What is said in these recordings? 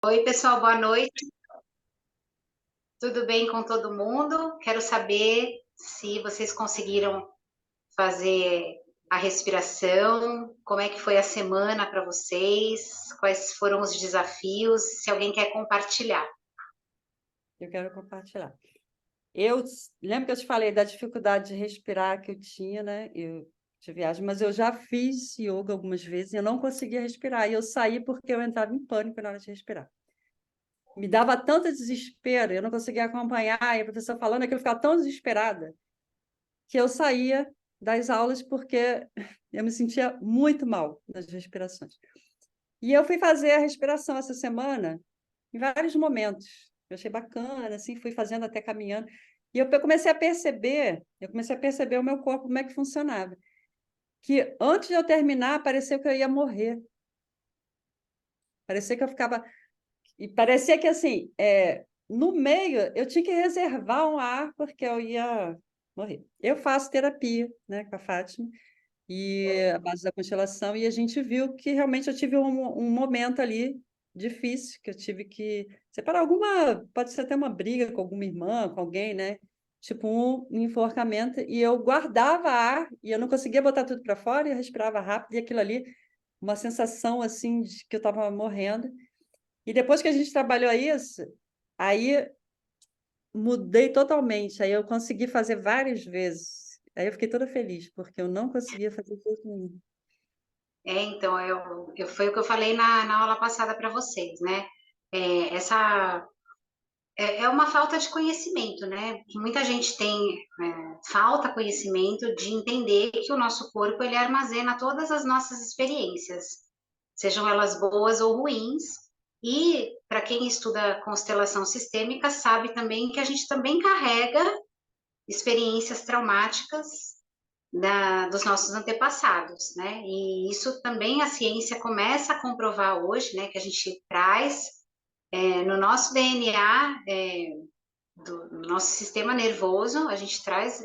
Oi, pessoal, boa noite. Tudo bem com todo mundo? Quero saber se vocês conseguiram fazer a respiração, como é que foi a semana para vocês, quais foram os desafios, se alguém quer compartilhar. Eu quero compartilhar. Eu lembro que eu te falei da dificuldade de respirar que eu tinha, né? De viagem, mas eu já fiz yoga algumas vezes e eu não conseguia respirar. E eu saí porque eu entrava em pânico na hora de respirar. Me dava tanto desespero, eu não conseguia acompanhar, e a professora falando aquilo, eu ficava tão desesperada que eu saía das aulas porque eu me sentia muito mal nas respirações. E eu fui fazer a respiração essa semana em vários momentos. Eu achei bacana, assim, fui fazendo até caminhando. E eu comecei a perceber o meu corpo, como é que funcionava. Que antes de eu terminar, pareceu que eu ia morrer. Parecia que eu ficava. E parecia que, assim, no meio, eu tinha que reservar um ar, porque eu ia morrer. Eu faço terapia, né, com a Fátima, e a base da constelação, e a gente viu que realmente eu tive um momento ali difícil, que eu tive que separar pode ser até uma briga com alguma irmã, com alguém, né? Tipo um enforcamento, e eu guardava ar, e eu não conseguia botar tudo para fora, e eu respirava rápido, e aquilo ali, uma sensação assim de que eu estava morrendo. E depois que a gente trabalhou isso, aí mudei totalmente, aí eu consegui fazer várias vezes. Aí eu fiquei toda feliz, porque eu não conseguia fazer de jeito nenhum. Então, foi o que eu falei na aula passada para vocês, né? Essa é uma falta de conhecimento, né? Que muita gente tem falta conhecimento de entender que o nosso corpo ele armazena todas as nossas experiências, sejam elas boas ou ruins. E para quem estuda constelação sistêmica sabe também que a gente também carrega experiências traumáticas dos nossos antepassados, né? E isso também a ciência começa a comprovar hoje, né? Que a gente traz no nosso DNA, do nosso sistema nervoso, a gente traz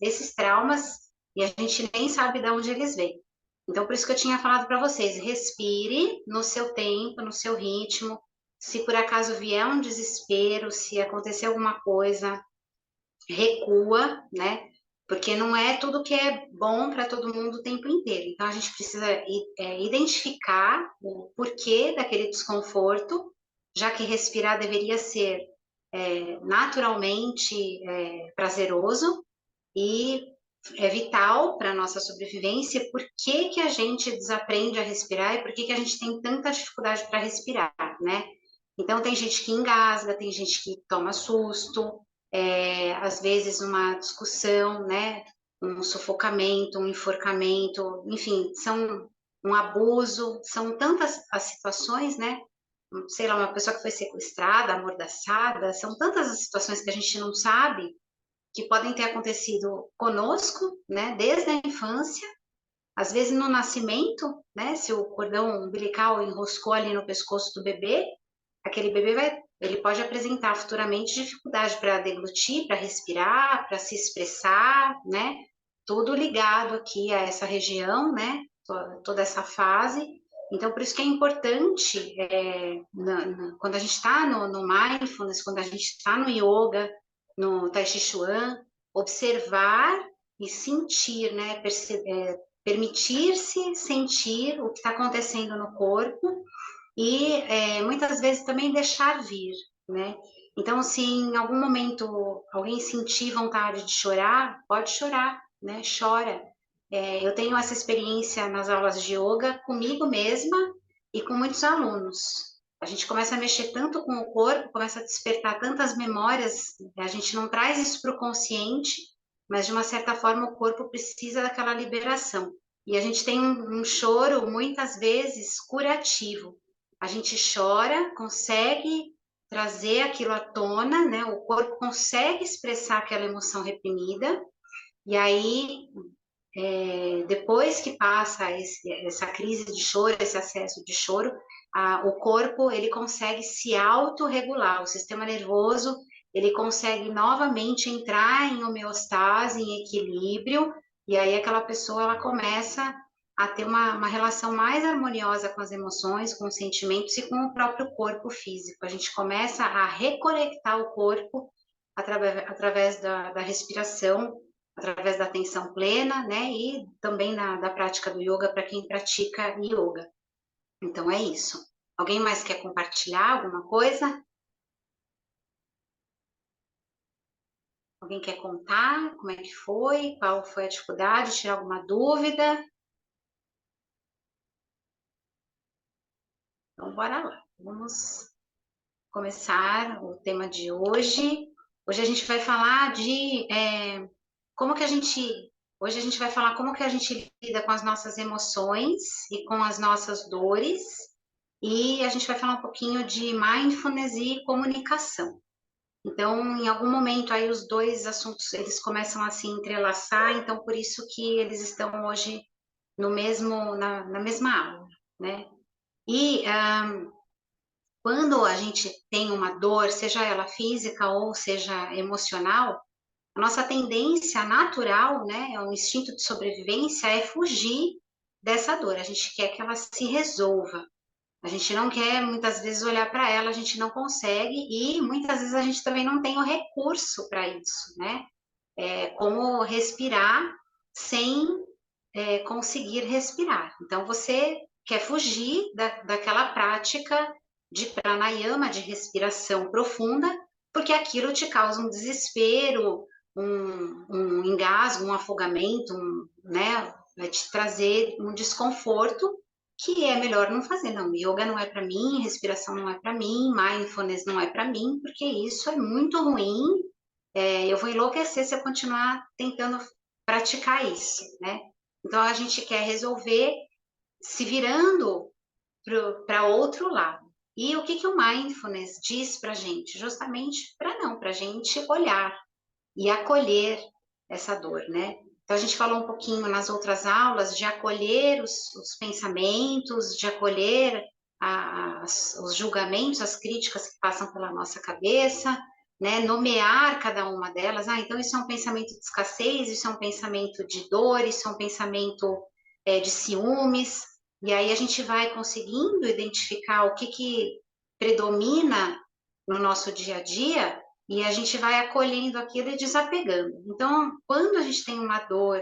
esses traumas e a gente nem sabe de onde eles vêm. Então, por isso que eu tinha falado para vocês, respire no seu tempo, no seu ritmo. Se por acaso vier um desespero, se acontecer alguma coisa, recua, né? Porque não é tudo que é bom para todo mundo o tempo inteiro. Então, a gente precisa identificar o porquê daquele desconforto, já que respirar deveria ser naturalmente prazeroso e é vital para a nossa sobrevivência. Por que que a gente desaprende a respirar e por que que a gente tem tanta dificuldade para respirar, né? Então, tem gente que engasga, tem gente que toma susto, às vezes uma discussão, né? Um sufocamento, um enforcamento, enfim, são um abuso, são tantas as situações, né? Sei lá, uma pessoa que foi sequestrada, amordaçada, são tantas as situações que a gente não sabe que podem ter acontecido conosco, né, desde a infância, às vezes no nascimento, né, se o cordão umbilical enroscou ali no pescoço do bebê, aquele bebê ele pode apresentar futuramente dificuldade para deglutir, para respirar, para se expressar, né, tudo ligado aqui a essa região, né, toda essa fase. Então, por isso que é importante, quando a gente está no mindfulness, quando a gente está no yoga, no Tai Chi Chuan, observar e sentir, né, permitir-se sentir o que está acontecendo no corpo e muitas vezes também deixar vir, né? Então, se em algum momento alguém sentir vontade de chorar, pode chorar, né? Chora. Eu tenho essa experiência nas aulas de yoga comigo mesma e com muitos alunos. A gente começa a mexer tanto com o corpo, começa a despertar tantas memórias, a gente não traz isso para o consciente, mas de uma certa forma o corpo precisa daquela liberação. E a gente tem um choro, muitas vezes, curativo. A gente chora, consegue trazer aquilo à tona, né? O corpo consegue expressar aquela emoção reprimida, e aí depois que passa essa crise de choro, esse acesso de choro, o corpo ele consegue se autorregular, o sistema nervoso ele consegue novamente entrar em homeostase, em equilíbrio, e aí aquela pessoa ela começa a ter uma relação mais harmoniosa com as emoções, com os sentimentos e com o próprio corpo físico. A gente começa a reconectar o corpo através da respiração, através da atenção plena, né? E também da prática do yoga para quem pratica yoga. Então é isso. Alguém mais quer compartilhar alguma coisa? Alguém quer contar como é que foi? Qual foi a dificuldade? Tirar alguma dúvida? Então, bora lá. Vamos começar o tema de hoje. Hoje a gente vai falar de como que a gente. Hoje a gente vai falar como que a gente lida com as nossas emoções e com as nossas dores. E a gente vai falar um pouquinho de mindfulness e comunicação. Então, em algum momento aí os dois assuntos eles começam a se entrelaçar, então por isso que eles estão hoje no mesmo na mesma aula, né? E quando a gente tem uma dor, seja ela física ou seja emocional, a nossa tendência natural, né, é um instinto de sobrevivência, é fugir dessa dor. A gente quer que ela se resolva. A gente não quer muitas vezes olhar para ela, a gente não consegue e muitas vezes a gente também não tem o recurso para isso, né? Como respirar sem conseguir respirar. Então, você quer fugir daquela prática de pranayama, de respiração profunda, porque aquilo te causa um desespero, um engasgo, um afogamento, né? Vai te trazer um desconforto que é melhor não fazer. Não, yoga não é para mim, respiração não é para mim, mindfulness não é para mim, porque isso é muito ruim. Eu vou enlouquecer se eu continuar tentando praticar isso, né? Então a gente quer resolver se virando para outro lado. E o que, que o mindfulness diz para a gente? Justamente para a gente olhar e acolher essa dor, né? Então a gente falou um pouquinho nas outras aulas de acolher os pensamentos, de acolher os julgamentos, as críticas que passam pela nossa cabeça, né? Nomear cada uma delas. Ah, então isso é um pensamento de escassez, isso é um pensamento de dor, isso é um pensamento de ciúmes. E aí a gente vai conseguindo identificar o que predomina no nosso dia a dia e a gente vai acolhendo aquilo e desapegando. Então, quando a gente tem uma dor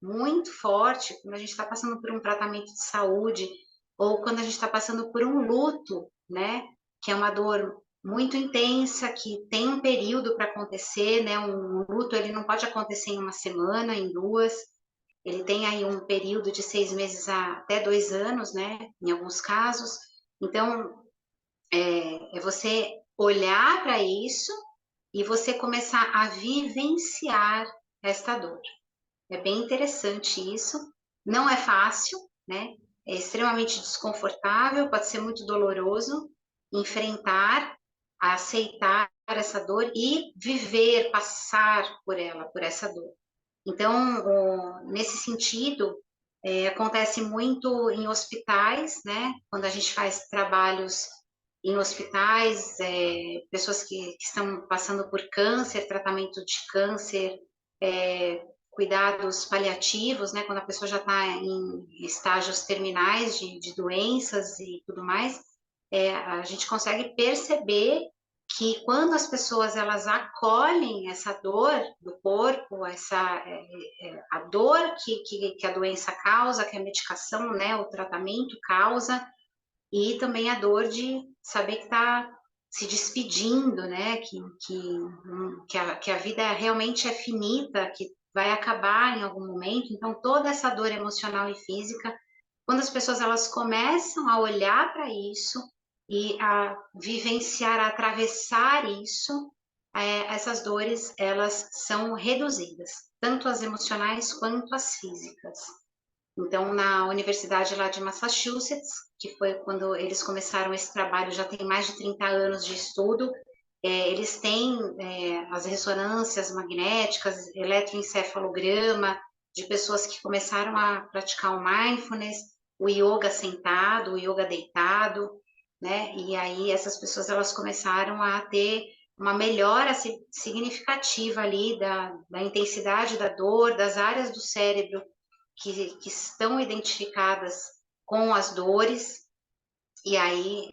muito forte, quando a gente está passando por um tratamento de saúde, ou quando a gente está passando por um luto, né? Que é uma dor muito intensa, que tem um período para acontecer, né? Um luto, ele não pode acontecer em uma semana, em duas. Ele tem aí um período de 6 meses a até 2 anos, né? Em alguns casos. Então, é você olhar para isso e você começar a vivenciar esta dor. É bem interessante isso. Não é fácil, né? É extremamente desconfortável, pode ser muito doloroso enfrentar, aceitar essa dor e viver, passar por ela, por essa dor. Então, nesse sentido, acontece muito em hospitais, né? Quando a gente faz trabalhos em hospitais, pessoas que estão passando por câncer, tratamento de câncer, cuidados paliativos, né? Quando a pessoa já está em estágios terminais de doenças e tudo mais, a gente consegue perceber que quando as pessoas elas acolhem essa dor do corpo, a dor que a doença causa, que a medicação, né, o tratamento causa, e também a dor de saber que está se despedindo, né, que a vida realmente é finita, que vai acabar em algum momento. Então, toda essa dor emocional e física, quando as pessoas elas começam a olhar para isso e a vivenciar, a atravessar isso, essas dores elas são reduzidas, tanto as emocionais quanto as físicas. Então, na universidade lá de Massachusetts, que foi quando eles começaram esse trabalho, já tem mais de 30 anos de estudo, eles têm as ressonâncias magnéticas, eletroencefalograma, de pessoas que começaram a praticar o mindfulness, o yoga sentado, o yoga deitado, né? E aí essas pessoas elas começaram a ter uma melhora significativa ali da intensidade da dor, das áreas do cérebro que estão identificadas com as dores, e aí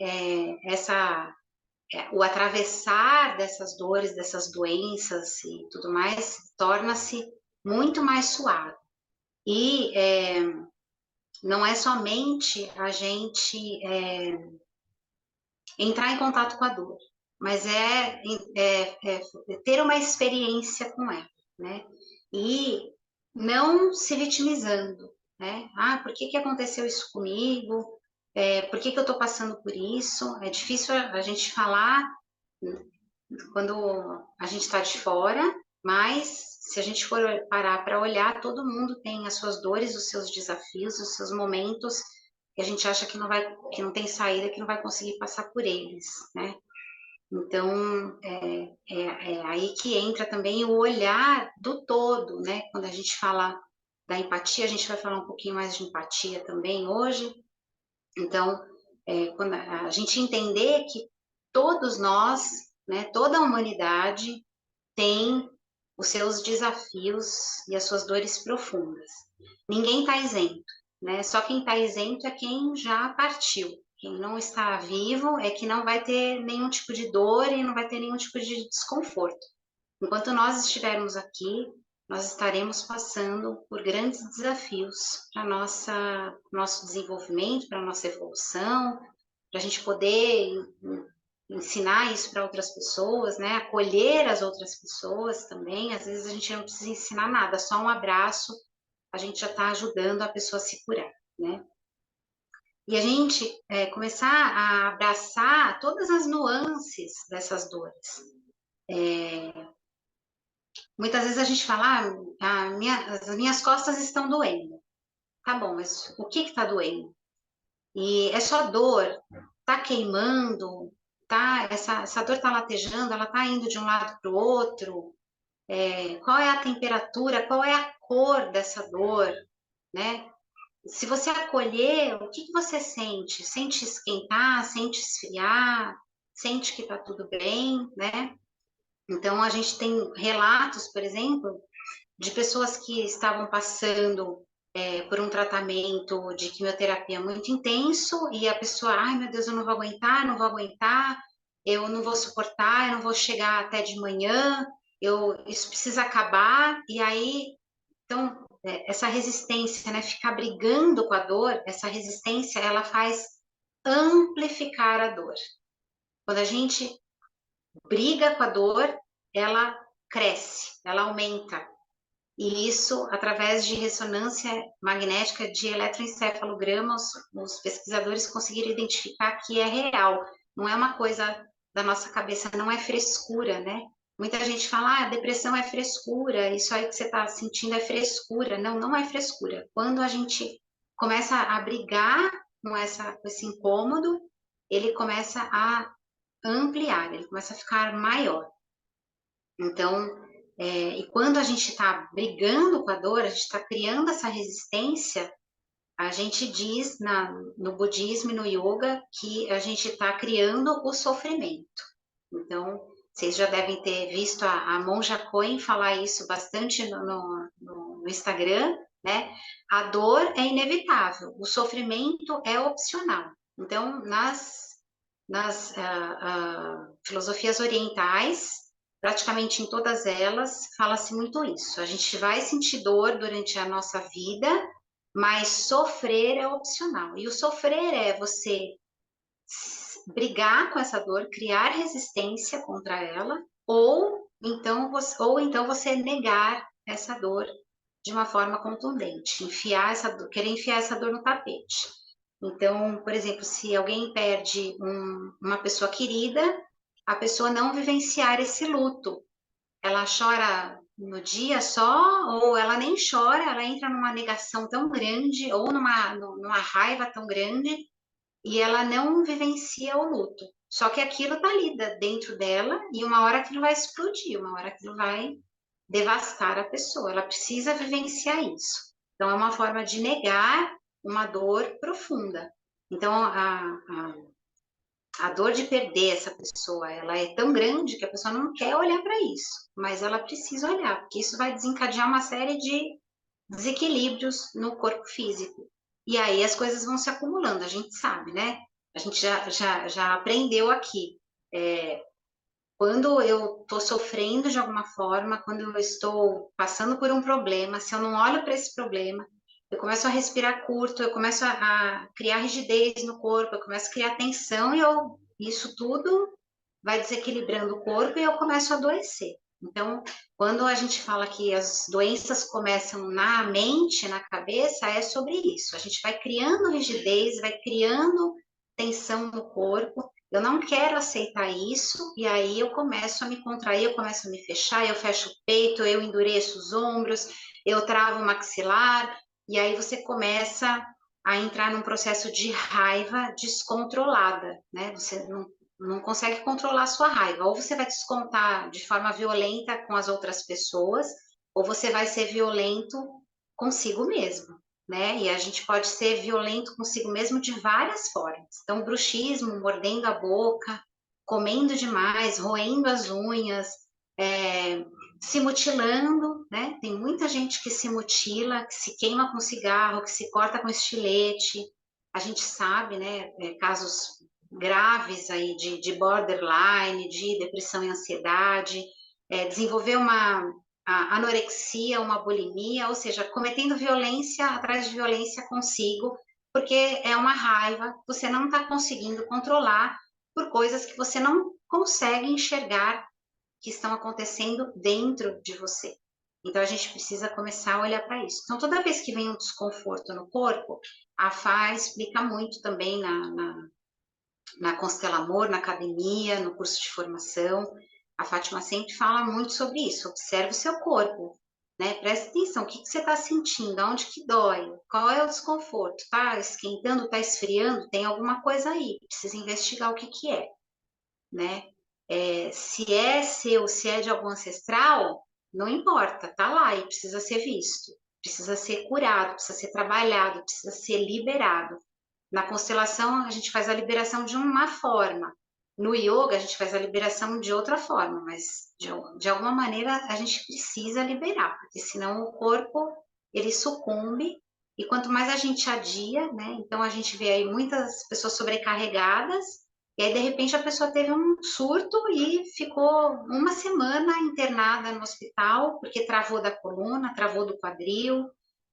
o atravessar dessas dores, dessas doenças e tudo mais, torna-se muito mais suave. E não é somente a gente entrar em contato com a dor, mas ter uma experiência com ela, né? E não se vitimizando, né? Ah, por que que aconteceu isso comigo? Por que que eu estou passando por isso? É difícil a gente falar quando a gente está de fora, mas se a gente for parar para olhar, todo mundo tem as suas dores, os seus desafios, os seus momentos que a gente acha que não tem saída, que não vai conseguir passar por eles, né? Então, é aí que entra também o olhar do todo, né? Quando a gente fala da empatia, a gente vai falar um pouquinho mais de empatia também hoje. Então, quando a gente entender que todos nós, né, toda a humanidade tem os seus desafios e as suas dores profundas. Ninguém está isento, né? Só quem está isento é quem já partiu. Quem não está vivo é que não vai ter nenhum tipo de dor e não vai ter nenhum tipo de desconforto. Enquanto nós estivermos aqui, nós estaremos passando por grandes desafios para nosso desenvolvimento, para nossa evolução, para a gente poder ensinar isso para outras pessoas, né? Acolher as outras pessoas também. Às vezes a gente não precisa ensinar nada, só um abraço, a gente já está ajudando a pessoa a se curar, né? E a gente começar a abraçar todas as nuances dessas dores. Muitas vezes a gente fala, as minhas costas estão doendo. Tá bom, mas o que está doendo? E é só dor? Tá queimando? Essa dor tá latejando? Ela tá indo de um lado para o outro? Qual é a temperatura? Qual é a cor dessa dor? Né? Se você acolher, o que você sente? Sente esquentar? Sente esfriar? Sente que tá tudo bem, né? Então, a gente tem relatos, por exemplo, de pessoas que estavam passando por um tratamento de quimioterapia muito intenso e a pessoa, ai meu Deus, eu não vou aguentar, não vou aguentar, eu não vou suportar, eu não vou chegar até de manhã, isso precisa acabar. E aí, então, essa resistência, né, ficar brigando com a dor, essa resistência, ela faz amplificar a dor. Quando a gente briga com a dor, ela cresce, ela aumenta. E isso, através de ressonância magnética de eletroencefalograma, os pesquisadores conseguiram identificar que é real. Não é uma coisa da nossa cabeça, não é frescura, né? Muita gente fala, depressão é frescura, isso aí que você está sentindo é frescura. Não, não é frescura. Quando a gente começa a brigar com esse incômodo, ele começa a ampliar, ele começa a ficar maior. Então, e quando a gente está brigando com a dor, a gente está criando essa resistência, a gente diz no budismo e no yoga que a gente está criando o sofrimento. Então, vocês já devem ter visto a Monja Coen falar isso bastante no Instagram, né? A dor é inevitável, o sofrimento é opcional. Então, nas filosofias orientais, praticamente em todas elas, fala-se muito isso. A gente vai sentir dor durante a nossa vida, mas sofrer é opcional. E o sofrer é você brigar com essa dor, criar resistência contra ela, ou então você negar essa dor de uma forma contundente, querer enfiar essa dor no tapete. Então, por exemplo, se alguém perde uma pessoa querida, a pessoa não vivenciar esse luto. Ela chora no dia só, ou ela nem chora, ela entra numa negação tão grande, ou numa raiva tão grande, e ela não vivencia o luto. Só que aquilo está ali dentro dela, e uma hora aquilo vai explodir, uma hora aquilo vai devastar a pessoa. Ela precisa vivenciar isso. Então, é uma forma de negar uma dor profunda. Então, a dor de perder essa pessoa, ela é tão grande que a pessoa não quer olhar para isso, mas ela precisa olhar, porque isso vai desencadear uma série desequilíbrios no corpo físico. E aí as coisas vão se acumulando, a gente sabe, né? A gente já aprendeu aqui. Quando eu estou sofrendo de alguma forma, quando eu estou passando por um problema, se eu não olho para esse problema, eu começo a respirar curto, eu começo a criar rigidez no corpo, eu começo a criar tensão e isso tudo vai desequilibrando o corpo e eu começo a adoecer. Então, quando a gente fala que as doenças começam na mente, na cabeça, é sobre isso. A gente vai criando rigidez, vai criando tensão no corpo. Eu não quero aceitar isso, e aí eu começo a me contrair, eu começo a me fechar, eu fecho o peito, eu endureço os ombros, eu travo o maxilar, e aí você começa a entrar num processo de raiva descontrolada, né? Você não consegue controlar a sua raiva. Ou você vai descontar de forma violenta com as outras pessoas, ou você vai ser violento consigo mesmo, né? E a gente pode ser violento consigo mesmo de várias formas. Então, bruxismo, mordendo a boca, comendo demais, roendo as unhas, se mutilando, né? Tem muita gente que se mutila, que se queima com cigarro, que se corta com estilete. A gente sabe, né? Casos graves aí de borderline, de depressão e ansiedade, desenvolver uma anorexia, uma bulimia, ou seja, cometendo violência atrás de violência consigo, porque é uma raiva que você não está conseguindo controlar por coisas que você não consegue enxergar que estão acontecendo dentro de você. Então a gente precisa começar a olhar para isso. Então toda vez que vem um desconforto no corpo, a Fá explica muito também na Constela Amor, na academia, no curso de formação. A Fátima sempre fala muito sobre isso. Observe o seu corpo, né? Preste atenção, o que você está sentindo, aonde que dói, qual é o desconforto, tá esquentando, tá esfriando, tem alguma coisa aí, precisa investigar o que é, né? Se é seu, se é de algum ancestral, não importa, tá lá e precisa ser visto, precisa ser curado, precisa ser trabalhado, precisa ser liberado. Na constelação, a gente faz a liberação de uma forma. No yoga, a gente faz a liberação de outra forma, mas de alguma maneira a gente precisa liberar, porque senão o corpo ele sucumbe. E quanto mais a gente adia, né? Então a gente vê aí muitas pessoas sobrecarregadas, e aí de repente a pessoa teve um surto e ficou uma semana internada no hospital, porque travou da coluna, travou do quadril,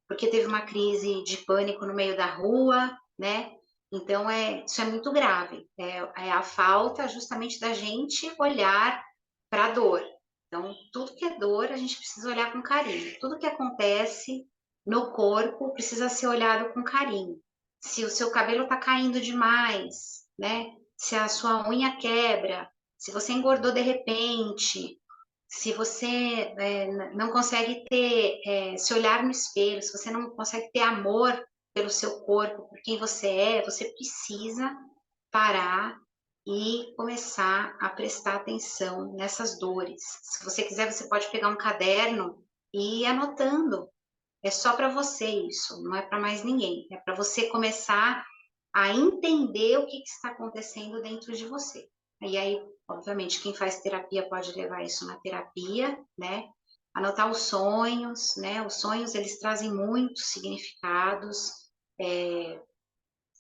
porque teve uma crise de pânico no meio da rua, né? Então, isso é muito grave. É a falta justamente da gente olhar para a dor. Então, tudo que é dor, a gente precisa olhar com carinho. Tudo que acontece no corpo precisa ser olhado com carinho. Se o seu cabelo está caindo demais, né? Se a sua unha quebra, se você engordou de repente, se você não consegue se olhar no espelho, se você não consegue ter amor pelo seu corpo, por quem você precisa parar e começar a prestar atenção nessas dores. Se você quiser, você pode pegar um caderno e ir anotando. É só para você isso, não é para mais ninguém. É para você começar a entender o que está acontecendo dentro de você. E aí, obviamente, quem faz terapia pode levar isso na terapia, né? Anotar os sonhos, né? Os sonhos, eles trazem muitos significados.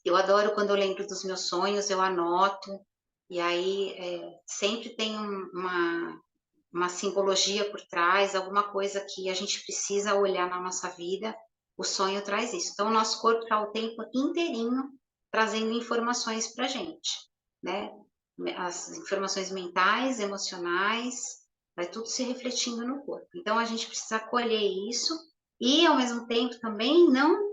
Eu adoro quando eu lembro dos meus sonhos, eu anoto. E aí, sempre tem uma simbologia por trás, alguma coisa que a gente precisa olhar na nossa vida. O sonho traz isso. Então, o nosso corpo está o tempo inteirinho trazendo informações para a gente, né? As informações mentais, emocionais, vai tudo se refletindo no corpo. Então, a gente precisa acolher isso e, ao mesmo tempo, também não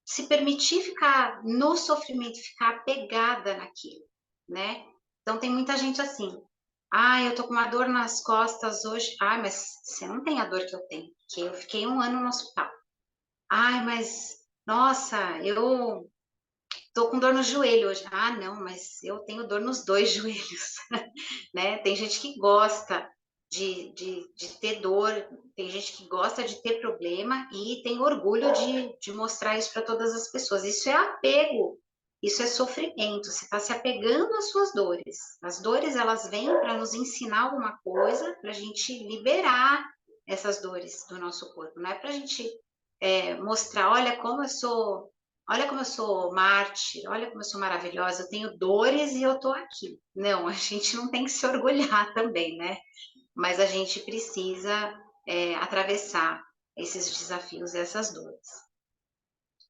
se permitir ficar no sofrimento, ficar apegada naquilo, né? Então, tem muita gente assim, eu tô com uma dor nas costas hoje. Mas você não tem a dor que eu tenho, porque eu fiquei um ano no hospital. Mas, nossa, eu tô com dor no joelho hoje. Não, mas eu tenho dor nos dois joelhos, né? Tem gente que gosta de ter dor, tem gente que gosta de ter problema e tem orgulho de mostrar isso para todas as pessoas. Isso é apego, isso é sofrimento. Você está se apegando às suas dores. As dores, elas vêm para nos ensinar alguma coisa, para a gente liberar essas dores do nosso corpo. Não é para a gente mostrar, olha como eu sou mártir, olha como eu sou maravilhosa, eu tenho dores e eu tô aqui. Não, a gente não tem que se orgulhar também, né? Mas a gente precisa atravessar esses desafios e essas dores.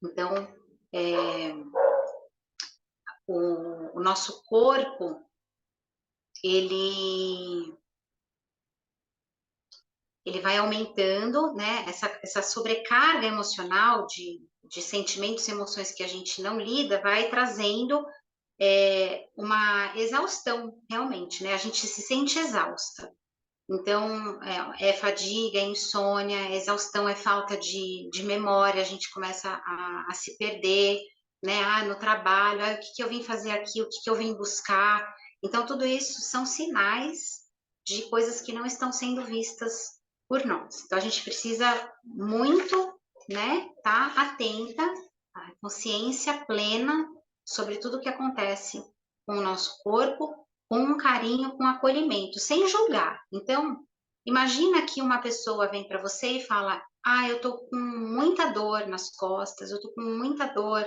Então, o nosso corpo, ele vai aumentando, né? Essa sobrecarga emocional de sentimentos e emoções que a gente não lida, vai trazendo uma exaustão, realmente, né? A gente se sente exausta. Então, é fadiga, é insônia, é exaustão, é falta de memória, a gente começa a se perder, né? No trabalho, o que eu vim fazer aqui, o que eu vim buscar. Então, tudo isso são sinais de coisas que não estão sendo vistas por nós. Então, a gente precisa muito, né, estar atenta, a consciência plena sobre tudo o que acontece com o nosso corpo, com um carinho, com acolhimento, sem julgar. Então, imagina que uma pessoa vem para você e fala: eu tô com muita dor nas costas, eu tô com muita dor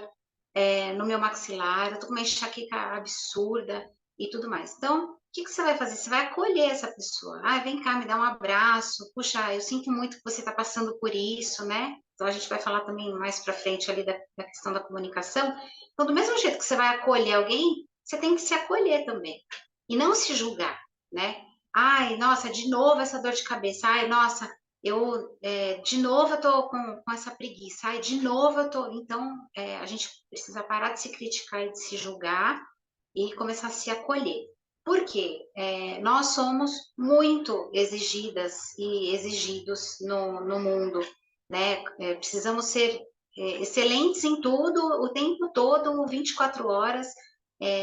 no meu maxilar, eu tô com uma enxaqueca absurda e tudo mais. Então, o que você vai fazer? Você vai acolher essa pessoa. Vem cá, me dá um abraço. Puxa, eu sinto muito que você está passando por isso, né? Então, a gente vai falar também mais para frente ali da questão da comunicação. Então, do mesmo jeito que você vai acolher alguém, você tem que se acolher também. E não se julgar, né? Nossa, de novo essa dor de cabeça. Nossa, de novo eu tô com essa preguiça. De novo eu tô... Então, a gente precisa parar de se criticar e de se julgar e começar a se acolher. Por quê? Nós somos muito exigidas e exigidos no mundo, né? Precisamos ser excelentes em tudo, o tempo todo, 24 horas.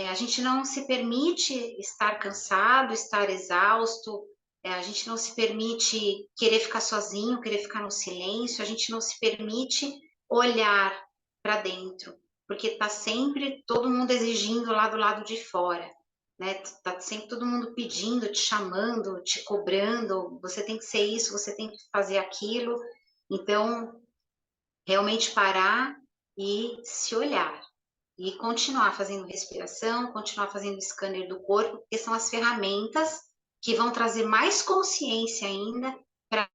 A gente não se permite estar cansado, estar exausto, a gente não se permite querer ficar sozinho, querer ficar no silêncio, a gente não se permite olhar para dentro, porque está sempre todo mundo exigindo lá do lado de fora, né? Tá sempre todo mundo pedindo, te chamando, te cobrando, você tem que ser isso, você tem que fazer aquilo. Então, realmente parar e se olhar. E continuar fazendo respiração, continuar fazendo scanner do corpo, porque são as ferramentas que vão trazer mais consciência ainda para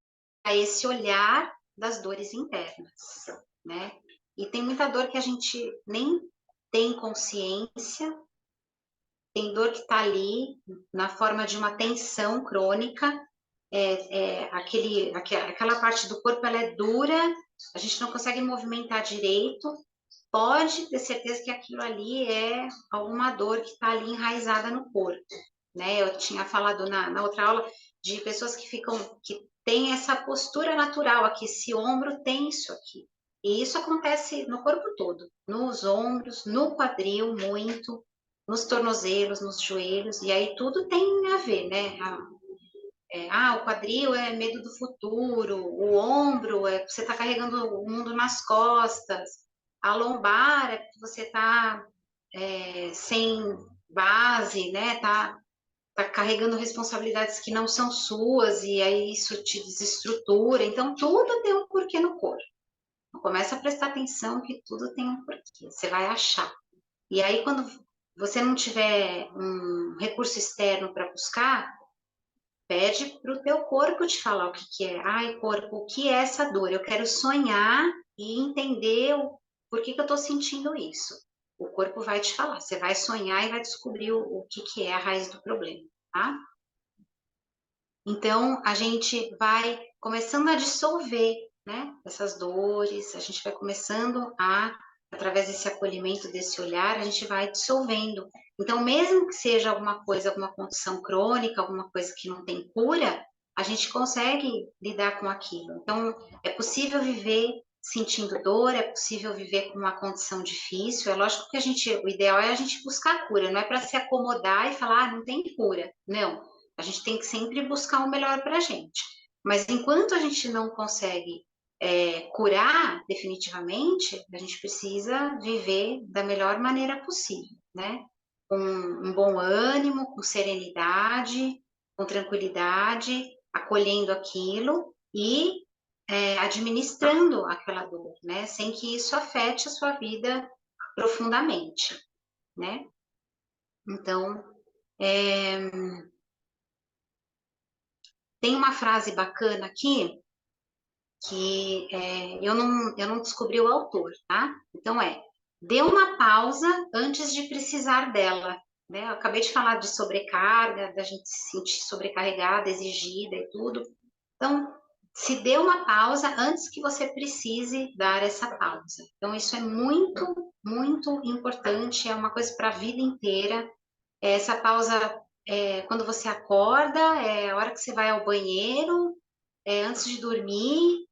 esse olhar das dores internas, né? E tem muita dor que a gente nem tem consciência, tem dor que está ali na forma de uma tensão crônica, aquela parte do corpo ela é dura, a gente não consegue movimentar direito, pode ter certeza que aquilo ali é alguma dor que está ali enraizada no corpo, né? Eu tinha falado na outra aula de pessoas que têm essa postura natural aqui, esse ombro tenso aqui. E isso acontece no corpo todo, nos ombros, no quadril muito, nos tornozelos, nos joelhos, e aí tudo tem a ver, né? O quadril é medo do futuro, o ombro é você está carregando o mundo nas costas, a lombar é que você está sem base, né? Tá carregando responsabilidades que não são suas e aí isso te desestrutura. Então, tudo tem um porquê no corpo. Então, começa a prestar atenção que tudo tem um porquê. Você vai achar. E aí, quando você não tiver um recurso externo para buscar, pede para o teu corpo te falar o que, que é. Corpo, o que é essa dor? Eu quero sonhar e entender por que eu estou sentindo isso. O corpo vai te falar. Você vai sonhar e vai descobrir o que é a raiz do problema, tá? Então, a gente vai começando a dissolver, né, essas dores, a gente vai começando através desse acolhimento, desse olhar, a gente vai dissolvendo. Então, mesmo que seja alguma coisa, alguma condição crônica, alguma coisa que não tem cura, a gente consegue lidar com aquilo. Então, é possível viver sentindo dor, é possível viver com uma condição difícil. É lógico que o ideal é a gente buscar a cura, não é para se acomodar e falar, não tem cura. Não. A gente tem que sempre buscar o melhor para a gente. Mas enquanto a gente não consegue curar definitivamente, a gente precisa viver da melhor maneira possível, né? Com um bom ânimo, com serenidade, com tranquilidade, acolhendo aquilo e administrando aquela dor, né? Sem que isso afete a sua vida profundamente, né? Então, tem uma frase bacana aqui que eu não descobri o autor, tá? Então dê uma pausa antes de precisar dela, né? Eu acabei de falar de sobrecarga, da gente se sentir sobrecarregada, exigida e tudo. Então, se dê uma pausa antes que você precise dar essa pausa. Então, isso é muito, muito importante, é uma coisa para a vida inteira. Essa pausa quando você acorda, é a hora que você vai ao banheiro, antes de dormir,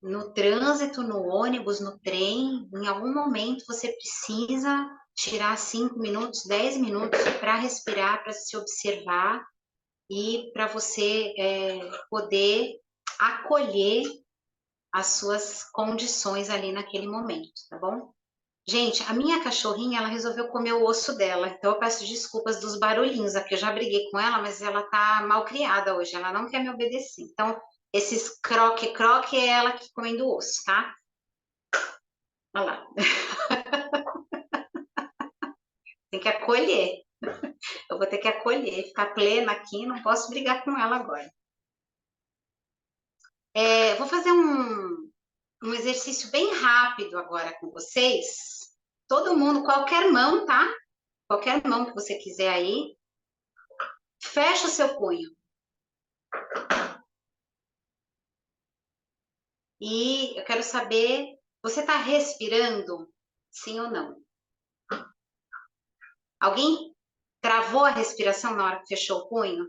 no trânsito, no ônibus, no trem, em algum momento você precisa tirar 5 minutos, 10 minutos para respirar, para se observar e para você poder acolher as suas condições ali naquele momento, tá bom? Gente, a minha cachorrinha, ela resolveu comer o osso dela, então eu peço desculpas dos barulhinhos aqui, eu já briguei com ela, mas ela tá mal criada hoje, ela não quer me obedecer. Então, esses croque-croque é ela que comendo o osso, tá? Olha lá, tem que acolher. Eu vou ter que acolher, ficar plena aqui, não posso brigar com ela agora. Vou fazer um exercício bem rápido agora com vocês. Todo mundo, qualquer mão, tá? Qualquer mão que você quiser aí, fecha o seu punho. E eu quero saber, você está respirando? Sim ou não? Alguém travou a respiração na hora que fechou o punho?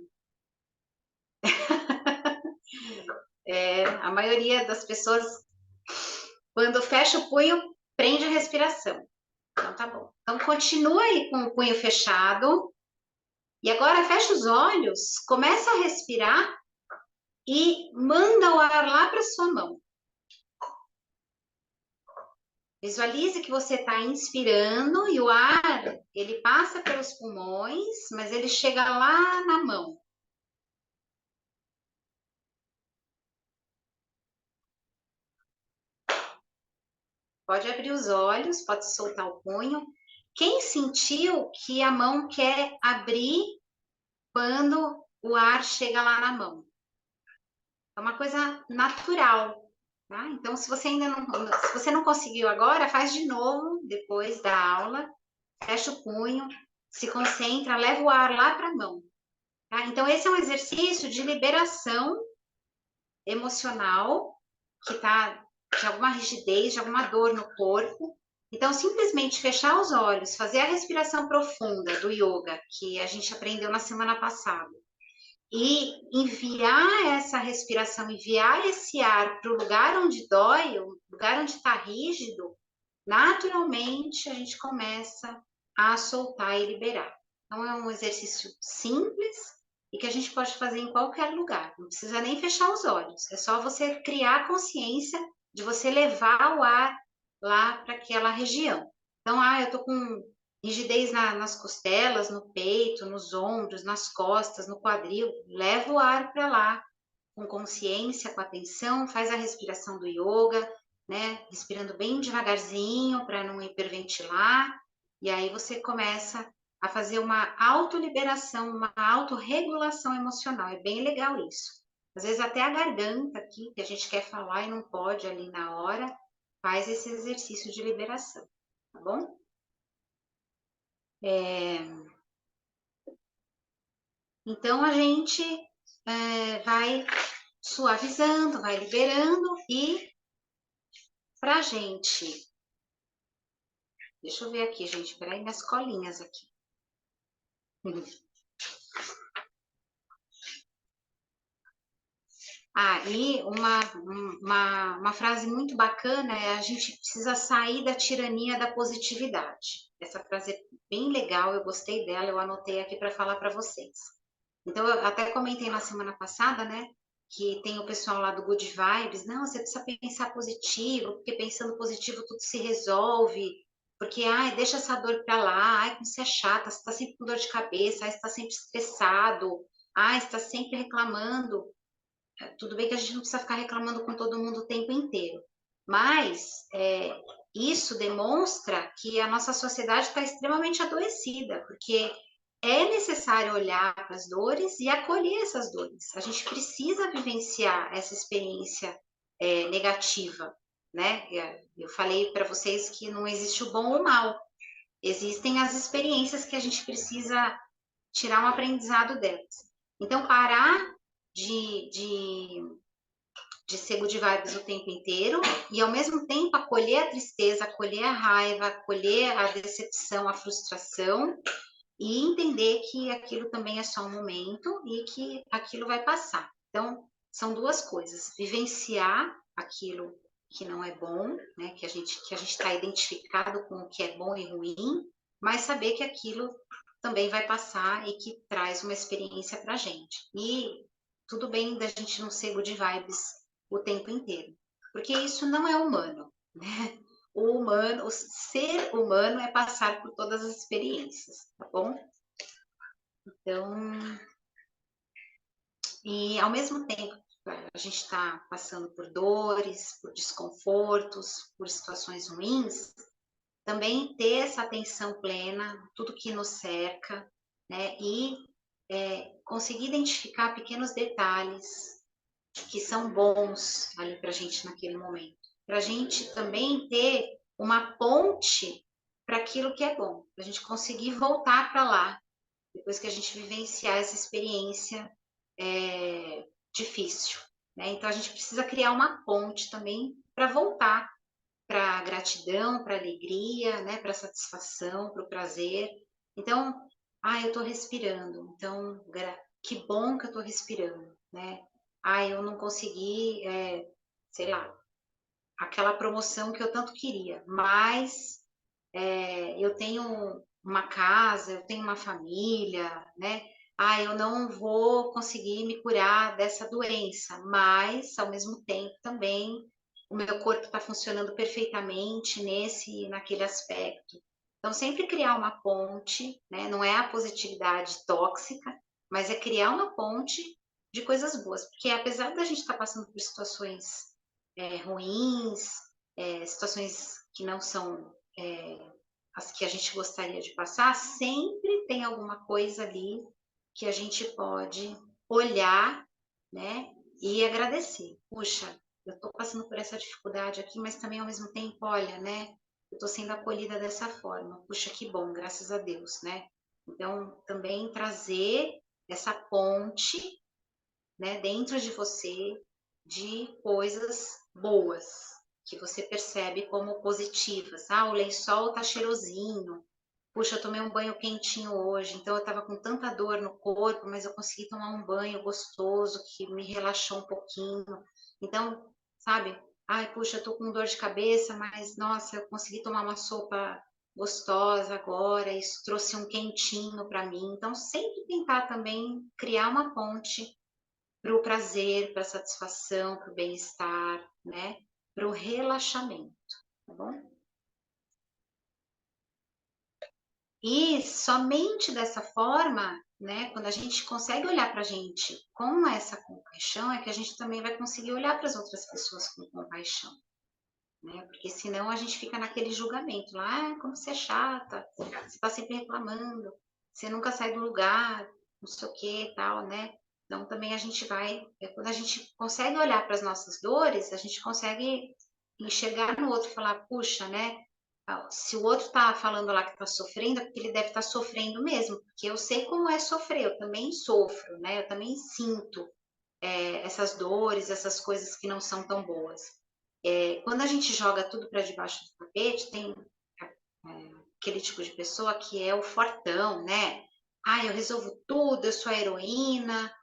A maioria das pessoas, quando fecha o punho, prende a respiração. Então tá bom. Então continua aí com o punho fechado. E agora fecha os olhos, começa a respirar e manda o ar lá para sua mão. Visualize que você está inspirando e o ar, ele passa pelos pulmões, mas ele chega lá na mão. Pode abrir os olhos, pode soltar o punho. Quem sentiu que a mão quer abrir quando o ar chega lá na mão? É uma coisa natural, tá? Então, se você ainda não, se você não conseguiu agora, faz de novo depois da aula. Fecha o punho, se concentra, leva o ar lá para a mão. Tá? Então, esse é um exercício de liberação emocional que está de alguma rigidez, de alguma dor no corpo. Então, simplesmente fechar os olhos, fazer a respiração profunda do yoga, que a gente aprendeu na semana passada, e enviar essa respiração, enviar esse ar para o lugar onde dói, o lugar onde está rígido, naturalmente a gente começa a soltar e liberar. Então, é um exercício simples e que a gente pode fazer em qualquer lugar. Não precisa nem fechar os olhos. É só você criar consciência de você levar o ar lá para aquela região. Então, eu tô com rigidez nas costelas, no peito, nos ombros, nas costas, no quadril. Leva o ar para lá com consciência, com atenção, faz a respiração do yoga, né? Respirando bem devagarzinho para não hiperventilar. E aí você começa a fazer uma autoliberação, uma autorregulação emocional. É bem legal isso. Às vezes até a garganta aqui, que a gente quer falar e não pode ali na hora, faz esse exercício de liberação, tá bom? Então a gente vai suavizando, vai liberando e pra gente. Deixa eu ver aqui, gente. Peraí, minhas colinhas aqui. E uma frase muito bacana é: a gente precisa sair da tirania da positividade. Essa frase é bem legal, eu gostei dela, eu anotei aqui para falar para vocês. Então, eu até comentei na semana passada, né? Que tem o pessoal lá do Good Vibes. Não, você precisa pensar positivo, porque pensando positivo tudo se resolve. Porque, deixa essa dor para lá. Como você é chata, você está sempre com dor de cabeça, você está sempre estressado, você está sempre reclamando. tudo bem que a gente não precisa ficar reclamando com todo mundo o tempo inteiro, mas isso demonstra que a nossa sociedade está extremamente adoecida, porque é necessário olhar para as dores e acolher essas dores. A gente precisa vivenciar essa experiência negativa, né? Eu falei para vocês que não existe o bom ou o mal, existem as experiências que a gente precisa tirar um aprendizado delas. Então, parar de ser good vibes o tempo inteiro e, ao mesmo tempo, acolher a tristeza, acolher a raiva, acolher a decepção, a frustração e entender que aquilo também é só um momento e que aquilo vai passar. Então, são duas coisas: vivenciar aquilo que não é bom, né, que a gente está identificado com o que é bom e ruim, mas saber que aquilo também vai passar e que traz uma experiência para a gente. E tudo bem da gente não ser good vibes o tempo inteiro, porque isso não é humano, né? O ser humano é passar por todas as experiências, tá bom? Então, e ao mesmo tempo a gente está passando por dores, por desconfortos, por situações ruins, também ter essa atenção plena, tudo que nos cerca, né? E conseguir identificar pequenos detalhes que são bons ali para a gente naquele momento. Para a gente também ter uma ponte para aquilo que é bom, para a gente conseguir voltar para lá, depois que a gente vivenciar essa experiência difícil. Né? Então, a gente precisa criar uma ponte também para voltar para a gratidão, para a alegria, né? Para a satisfação, para o prazer. Então, eu estou respirando, então, que bom que eu estou respirando, né? Eu não consegui, sei lá, aquela promoção que eu tanto queria, mas eu tenho uma casa, eu tenho uma família, né? Eu não vou conseguir me curar dessa doença, mas ao mesmo tempo também o meu corpo está funcionando perfeitamente naquele aspecto. Então, sempre criar uma ponte, né? Não é a positividade tóxica, mas é criar uma ponte de coisas boas, porque apesar da gente estar passando por situações ruins, situações que não são as que a gente gostaria de passar, sempre tem alguma coisa ali que a gente pode olhar, né, e agradecer. Puxa, eu estou passando por essa dificuldade aqui, mas também ao mesmo tempo, olha, né, eu estou sendo acolhida dessa forma. Puxa, que bom, graças a Deus, né? Então, também trazer essa ponte, né, dentro de você de coisas boas que você percebe como positivas. O lençol tá cheirosinho. Puxa, eu tomei um banho quentinho hoje, então eu estava com tanta dor no corpo, mas eu consegui tomar um banho gostoso que me relaxou um pouquinho. Então, sabe? Puxa, eu tô com dor de cabeça, mas nossa, eu consegui tomar uma sopa gostosa agora, isso trouxe um quentinho para mim. Então, sempre tentar também criar uma ponte para o prazer, para a satisfação, para o bem-estar, né? Para o relaxamento, tá bom? E somente dessa forma, né, quando a gente consegue olhar para a gente com essa compaixão, é que a gente também vai conseguir olhar para as outras pessoas com compaixão, né? Porque senão a gente fica naquele julgamento lá, como você é chata, você está sempre reclamando, você nunca sai do lugar, não sei o que e tal, né? Então também a gente vai, quando a gente consegue olhar para as nossas dores, a gente consegue enxergar no outro e falar, puxa, né? Se o outro está falando lá que está sofrendo, é porque ele deve estar sofrendo mesmo, porque eu sei como é sofrer, eu também sofro, né? Eu também sinto essas dores, essas coisas que não são tão boas. Quando a gente joga tudo para debaixo do tapete, tem aquele tipo de pessoa que é o fortão, né? Eu resolvo tudo, eu sou a heroína,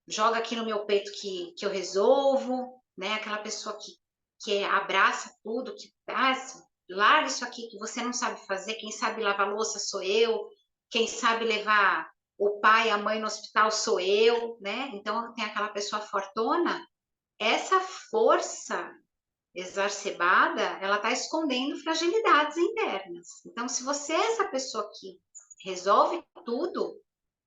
joga aqui no meu peito que eu resolvo, né? Aquela pessoa que abraça tudo, que larga isso aqui que você não sabe fazer, quem sabe lavar louça sou eu, quem sabe levar o pai e a mãe no hospital sou eu, né? Então tem aquela pessoa fortona, essa força exacerbada, ela está escondendo fragilidades internas. Então, se você é essa pessoa que resolve tudo,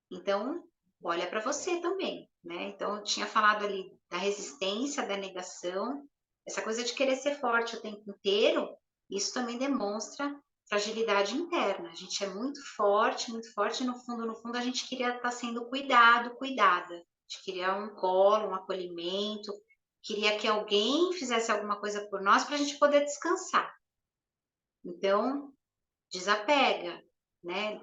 então olha para você também, né? Então, eu tinha falado ali da resistência, da negação, essa coisa de querer ser forte o tempo inteiro, isso também demonstra fragilidade interna. A gente é muito forte, e no fundo, a gente queria estar sendo cuidado, cuidada. A gente queria um colo, um acolhimento, queria que alguém fizesse alguma coisa por nós para a gente poder descansar. Então, desapega, né?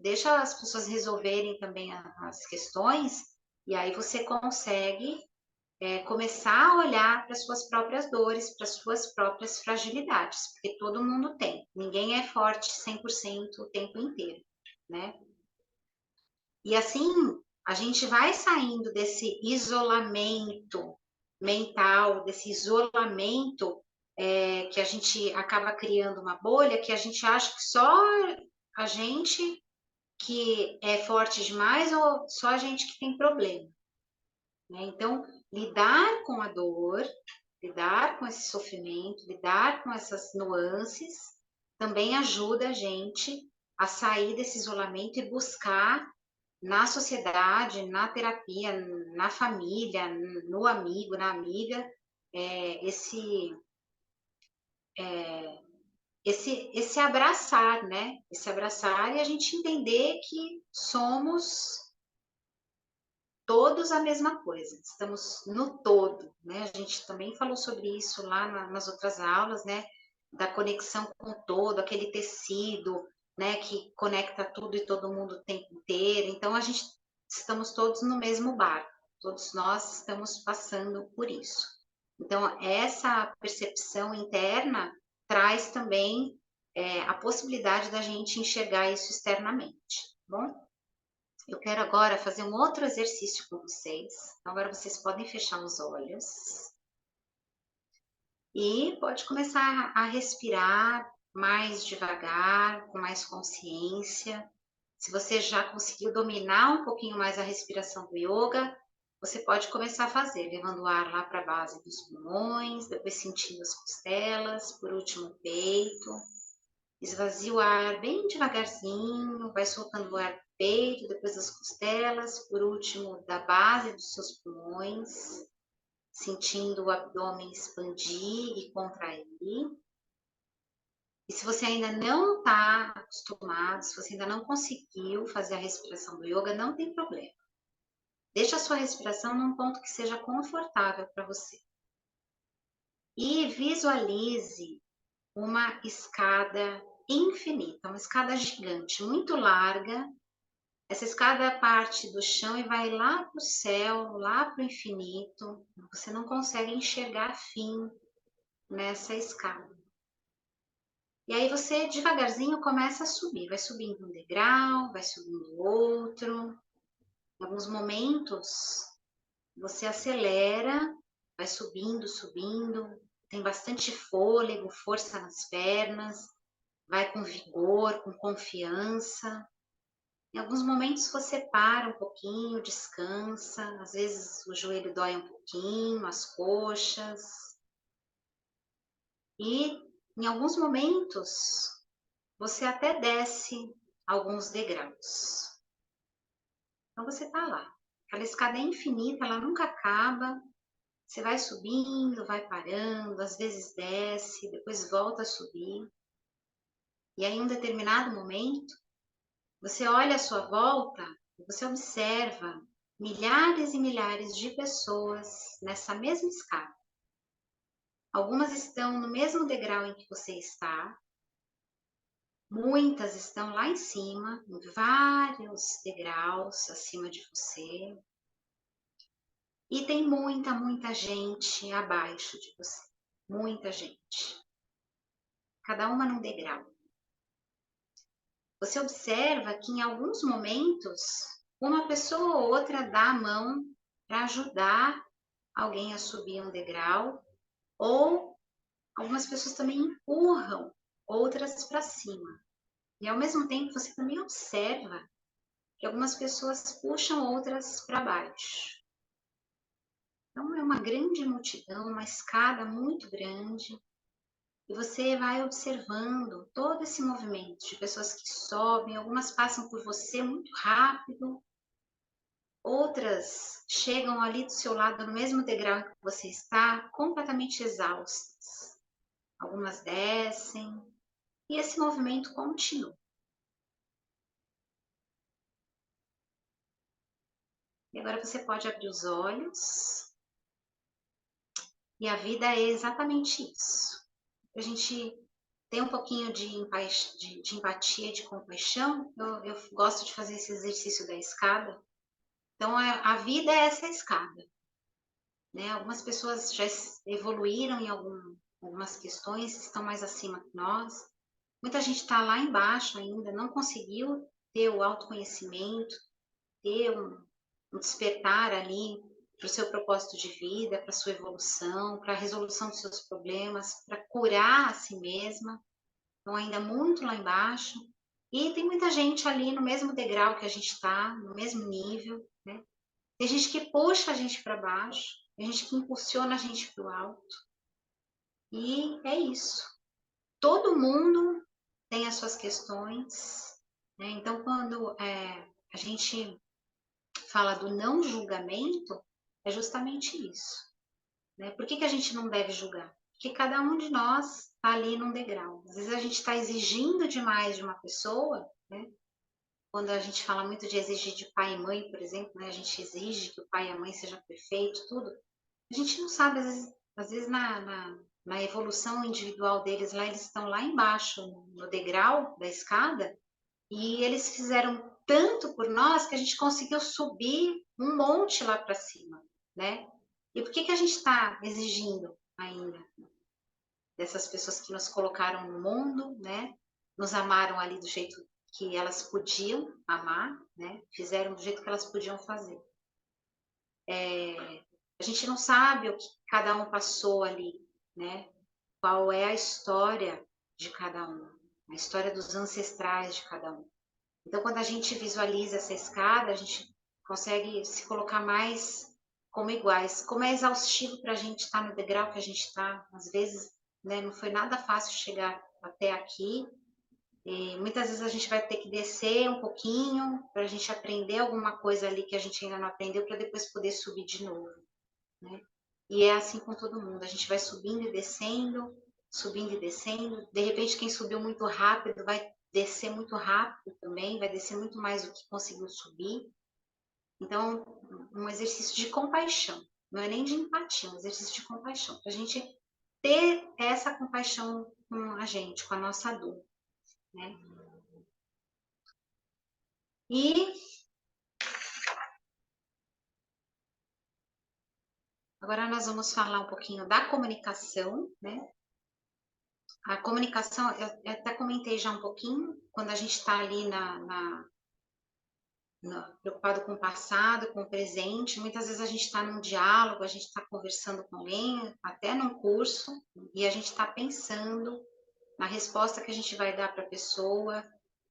Deixa as pessoas resolverem também as questões, e aí você consegue começar a olhar para as suas próprias dores, para as suas próprias fragilidades, porque todo mundo tem. Ninguém é forte 100% o tempo inteiro, né? E assim, a gente vai saindo desse isolamento mental, desse isolamento que a gente acaba criando uma bolha que a gente acha que só a gente que é forte demais ou só a gente que tem problema, né? Então, lidar com a dor, lidar com esse sofrimento, lidar com essas nuances, também ajuda a gente a sair desse isolamento e buscar na sociedade, na terapia, na família, no amigo, na amiga, é, esse, esse abraçar, né? Esse abraçar e a gente entender que somos todos a mesma coisa, estamos no todo, né? A gente também falou sobre isso lá nas outras aulas, né? Da conexão com o todo, aquele tecido, né? Que conecta tudo e todo mundo o tempo inteiro. Então, a gente estamos todos no mesmo barco, todos nós estamos passando por isso. Então, essa percepção interna traz também a possibilidade da gente enxergar isso externamente, tá bom? Eu quero agora fazer um outro exercício com vocês. Então, agora vocês podem fechar os olhos e pode começar a respirar mais devagar, com mais consciência. Se você já conseguiu dominar um pouquinho mais a respiração do yoga, você pode começar a fazer, levando o ar lá para a base dos pulmões, depois sentindo as costelas, por último o peito. Esvazia o ar bem devagarzinho, vai soltando o ar do peito, depois das costelas, por último da base dos seus pulmões, sentindo o abdômen expandir e contrair. E se você ainda não está acostumado, se você ainda não conseguiu fazer a respiração do yoga, não tem problema. Deixa a sua respiração num ponto que seja confortável para você. E visualize uma escada infinita, uma escada gigante, muito larga. Essa escada parte do chão e vai lá para o céu, lá para o infinito. Você não consegue enxergar fim nessa escada. E aí você devagarzinho começa a subir, vai subindo um degrau, vai subindo outro. Em alguns momentos você acelera, vai subindo, subindo, tem bastante fôlego, força nas pernas, vai com vigor, com confiança. Em alguns momentos você para um pouquinho, descansa, às vezes o joelho dói um pouquinho, as coxas. E em alguns momentos você até desce alguns degraus. Então você está lá. Aquela escada é infinita, ela nunca acaba. Você vai subindo, vai parando, às vezes desce, depois volta a subir. E aí, em um determinado momento, você olha à sua volta e você observa milhares e milhares de pessoas nessa mesma escada. Algumas estão no mesmo degrau em que você está, muitas estão lá em cima, em vários degraus acima de você, e tem muita gente abaixo de você, muita gente, cada uma num degrau. Você observa que em alguns momentos, uma pessoa ou outra dá a mão para ajudar alguém a subir um degrau, ou algumas pessoas também empurram outras para cima. E ao mesmo tempo você também observa que algumas pessoas puxam outras para baixo. Então é uma grande multidão, uma escada muito grande, e você vai observando todo esse movimento de pessoas que sobem, algumas passam por você muito rápido, outras chegam ali do seu lado, no mesmo degrau em que você está, completamente exaustas. Algumas descem, e esse movimento continua. E agora você pode abrir os olhos. E a vida é exatamente isso. A gente tem um pouquinho de empatia, de compaixão. Eu gosto de fazer esse exercício da escada. Então, a vida é essa escada. Né? Algumas pessoas já evoluíram em algumas questões, estão mais acima que nós. Muita gente está lá embaixo ainda, não conseguiu ter o autoconhecimento, ter um despertar ali para o seu propósito de vida, para a sua evolução, para a resolução dos seus problemas, para curar a si mesma. Estão ainda muito lá embaixo. E tem muita gente ali no mesmo degrau que a gente está, no mesmo nível, né? Tem gente que puxa a gente para baixo, tem gente que impulsiona a gente para o alto. E é isso. Todo mundo tem as suas questões, né? Então, quando a gente fala do não julgamento, é justamente isso. Né? Por que a gente não deve julgar? Porque cada um de nós está ali num degrau. Às vezes a gente está exigindo demais de uma pessoa, né? Quando a gente fala muito de exigir de pai e mãe, por exemplo, né? A gente exige que o pai e a mãe sejam perfeitos, tudo. A gente não sabe, às vezes na evolução individual deles, lá eles estão lá embaixo, no degrau da escada, e eles fizeram tanto por nós que a gente conseguiu subir um monte lá para cima, né? E por que a gente está exigindo ainda dessas pessoas que nos colocaram no mundo, né? Nos amaram ali do jeito que elas podiam amar, né? Fizeram do jeito que elas podiam fazer. A gente não sabe o que cada um passou ali, né? Qual é a história de cada um, a história dos ancestrais de cada um. Então, quando a gente visualiza essa escada, a gente consegue se colocar mais como iguais. Como é exaustivo para a gente estar no degrau que a gente está, às vezes, né, não foi nada fácil chegar até aqui. E muitas vezes a gente vai ter que descer um pouquinho para a gente aprender alguma coisa ali que a gente ainda não aprendeu, para depois poder subir de novo. Né? E é assim com todo mundo. A gente vai subindo e descendo, subindo e descendo. De repente, quem subiu muito rápido vai descer muito rápido também, vai descer muito mais do que conseguiu subir. Então, um exercício de compaixão, não é nem de empatia, é um exercício de compaixão, para a gente ter essa compaixão com a gente, com a nossa dor. Né? E agora nós vamos falar um pouquinho da comunicação, né? A comunicação, eu até comentei já um pouquinho, quando a gente está ali preocupado com o passado, com o presente, muitas vezes a gente está num diálogo, a gente está conversando com alguém, até num curso, e a gente está pensando na resposta que a gente vai dar para a pessoa,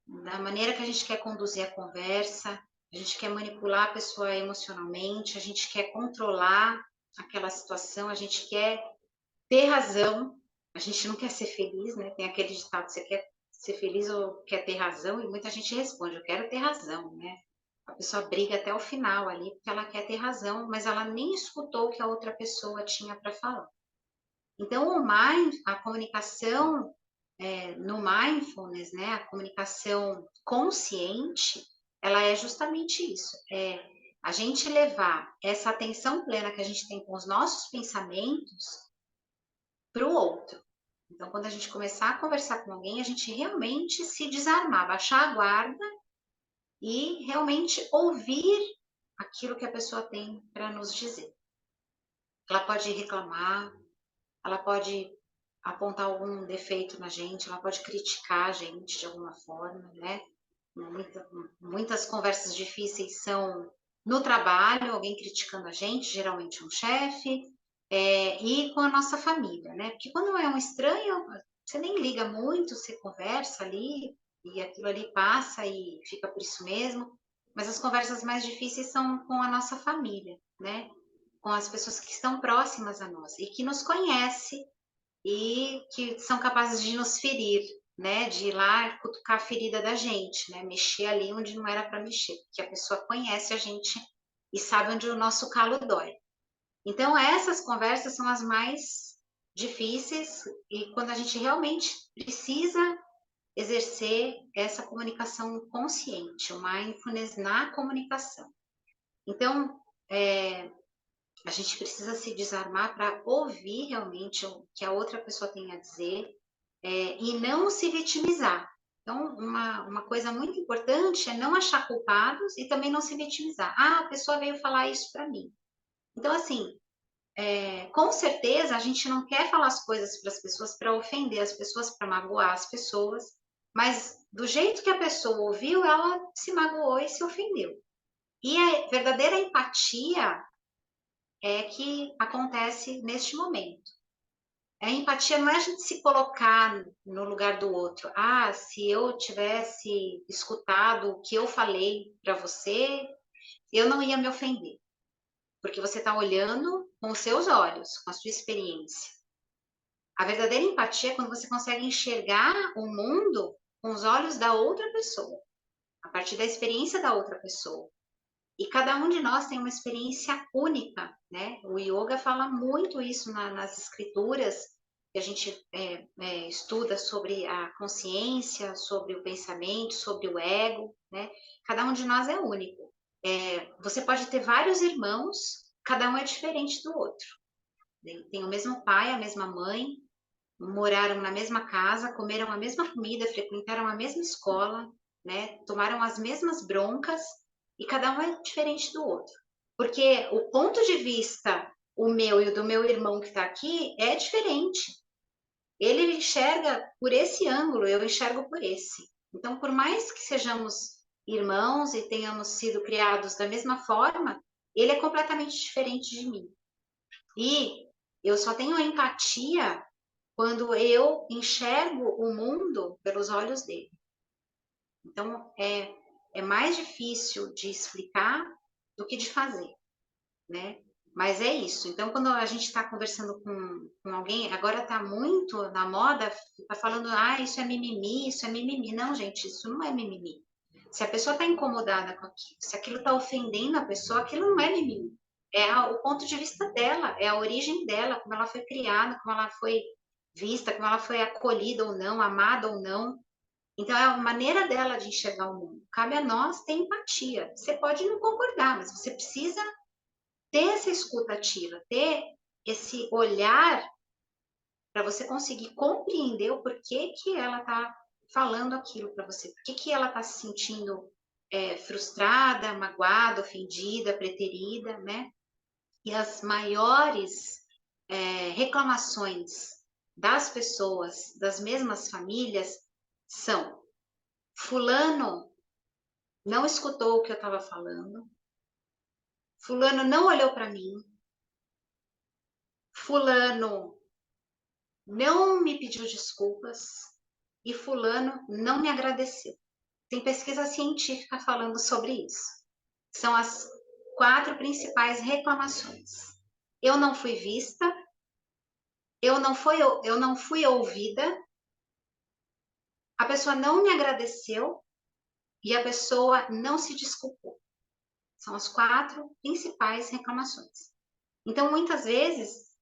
da maneira que a gente quer conduzir a conversa, a gente quer manipular a pessoa emocionalmente, a gente quer controlar aquela situação, a gente quer ter razão, a gente não quer ser feliz, né? Tem aquele ditado, você quer ser feliz ou quer ter razão? E muita gente responde, eu quero ter razão, né? A pessoa briga até o final ali, porque ela quer ter razão, mas ela nem escutou o que a outra pessoa tinha para falar. Então, a comunicação no mindfulness, né? A comunicação consciente, ela é justamente isso. É a gente levar essa atenção plena que a gente tem com os nossos pensamentos para o outro. Então, quando a gente começar a conversar com alguém, a gente realmente se desarmar, baixar a guarda e realmente ouvir aquilo que a pessoa tem para nos dizer. Ela pode reclamar, ela pode apontar algum defeito na gente, ela pode criticar a gente de alguma forma, né? Muitas conversas difíceis são no trabalho, alguém criticando a gente, geralmente um chefe, e com a nossa família, né? Porque quando é um estranho, você nem liga muito, você conversa ali e aquilo ali passa e fica por isso mesmo. Mas as conversas mais difíceis são com a nossa família, né? Com as pessoas que estão próximas a nós e que nos conhecem e que são capazes de nos ferir, né? De ir lá cutucar a ferida da gente, né? Mexer ali onde não era para mexer, porque a pessoa conhece a gente e sabe onde o nosso calo dói. Então, essas conversas são as mais difíceis e quando a gente realmente precisa exercer essa comunicação consciente, o mindfulness na comunicação. Então, a gente precisa se desarmar para ouvir realmente o que a outra pessoa tem a dizer e não se vitimizar. Então, uma coisa muito importante é não achar culpados e também não se vitimizar. Ah, a pessoa veio falar isso para mim. Então, assim, com certeza a gente não quer falar as coisas para as pessoas para ofender as pessoas, para magoar as pessoas, mas do jeito que a pessoa ouviu, ela se magoou e se ofendeu. E a verdadeira empatia é que acontece neste momento. A empatia não é a gente se colocar no lugar do outro. Ah, se eu tivesse escutado o que eu falei para você, eu não ia me ofender. Porque você está olhando com os seus olhos, com a sua experiência. A verdadeira empatia é quando você consegue enxergar o mundo com os olhos da outra pessoa, a partir da experiência da outra pessoa. E cada um de nós tem uma experiência única, né? O yoga fala muito isso nas escrituras, que a gente estuda sobre a consciência, sobre o pensamento, sobre o ego, né? Cada um de nós é único. Você pode ter vários irmãos, cada um é diferente do outro. Tem o mesmo pai, a mesma mãe, moraram na mesma casa, comeram a mesma comida, frequentaram a mesma escola, né? Tomaram as mesmas broncas e cada um é diferente do outro. Porque o ponto de vista, o meu e o do meu irmão que está aqui, é diferente. Ele enxerga por esse ângulo, eu enxergo por esse. Então, por mais que sejamos irmãos e tenhamos sido criados da mesma forma, ele é completamente diferente de mim. E eu só tenho empatia quando eu enxergo o mundo pelos olhos dele. Então, é mais difícil de explicar do que de fazer, né? Mas é isso. Então, quando a gente está conversando com alguém, agora está muito na moda, está falando, ah, isso é mimimi, isso é mimimi. Não, gente, isso não é mimimi. Se a pessoa está incomodada com aquilo, se aquilo está ofendendo a pessoa, aquilo não é mimimi. É o ponto de vista dela, é a origem dela, como ela foi criada, como ela foi vista, como ela foi acolhida ou não, amada ou não. Então, é a maneira dela de enxergar o mundo. Cabe a nós ter empatia. Você pode não concordar, mas você precisa ter essa escuta ativa, ter esse olhar para você conseguir compreender o porquê que ela está falando aquilo para você, por que ela está se sentindo frustrada, magoada, ofendida, preterida, né? E as maiores reclamações das pessoas, das mesmas famílias, são: fulano não escutou o que eu estava falando, fulano não olhou para mim, fulano não me pediu desculpas e fulano não me agradeceu. Tem pesquisa científica falando sobre isso. São as 4 principais reclamações. Eu não fui vista, eu não fui ouvida, a pessoa não me agradeceu e a pessoa não se desculpou. São as 4 principais reclamações. Então, muitas vezes,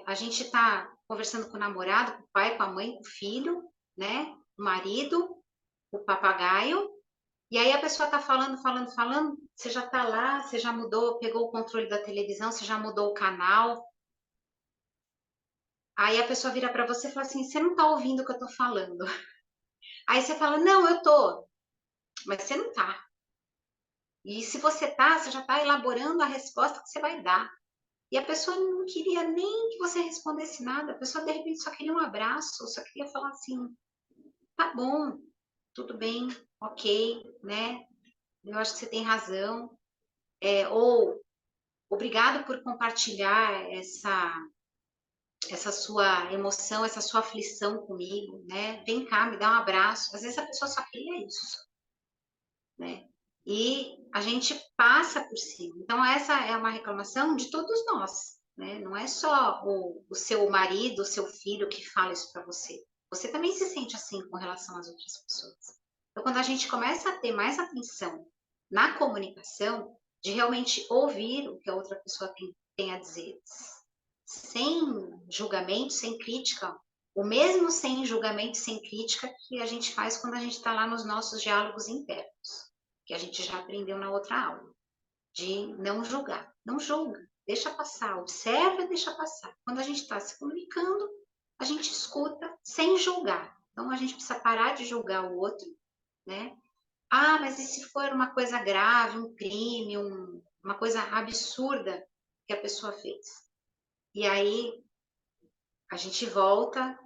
a gente está conversando com o namorado, com o pai, com a mãe, com o filho, né? O marido, o papagaio, e aí a pessoa está falando, falando, falando, você já está lá, você já mudou, pegou o controle da televisão, você já mudou o canal. Aí a pessoa vira para você e fala assim: você não está ouvindo o que eu estou falando. Aí você fala: não, eu estou, mas você não está. E se você está, você já está elaborando a resposta que você vai dar. E a pessoa não queria nem que você respondesse nada, a pessoa de repente só queria um abraço, só queria falar assim: tá bom, tudo bem, ok, né? Eu acho que você tem razão. Ou obrigado por compartilhar essa sua emoção, essa sua aflição comigo, né? Vem cá, me dá um abraço. Às vezes a pessoa só queria isso, né? E a gente passa por cima. Então, essa é uma reclamação de todos nós, né? Não é só o seu marido, o seu filho que fala isso para você. Você também se sente assim com relação às outras pessoas. Então, quando a gente começa a ter mais atenção na comunicação, de realmente ouvir o que a outra pessoa tem a dizer, sem julgamento, sem crítica, o mesmo sem julgamento, sem crítica que a gente faz quando a gente está lá nos nossos diálogos internos, que a gente já aprendeu na outra aula, de não julgar. Não julga, deixa passar, observa e deixa passar. Quando a gente está se comunicando, a gente escuta sem julgar. Então, a gente precisa parar de julgar o outro, né? Ah, mas e se for uma coisa grave, um crime, uma coisa absurda que a pessoa fez? E aí a gente volta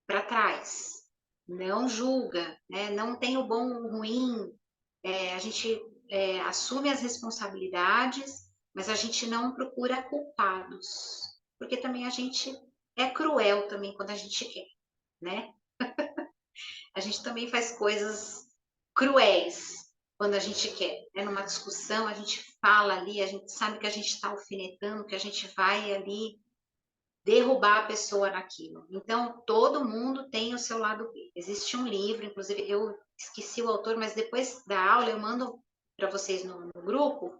para trás, não julga, né? Não tem o bom ou o ruim, a gente assume as responsabilidades, mas a gente não procura culpados, porque também a gente é cruel também quando a gente quer, né? A gente também faz coisas cruéis quando a gente quer. Né? Numa discussão, a gente fala ali, a gente sabe que a gente está alfinetando, que a gente vai ali derrubar a pessoa naquilo. Então, todo mundo tem o seu lado B. Existe um livro, inclusive eu esqueci o autor, mas depois da aula eu mando para vocês no grupo.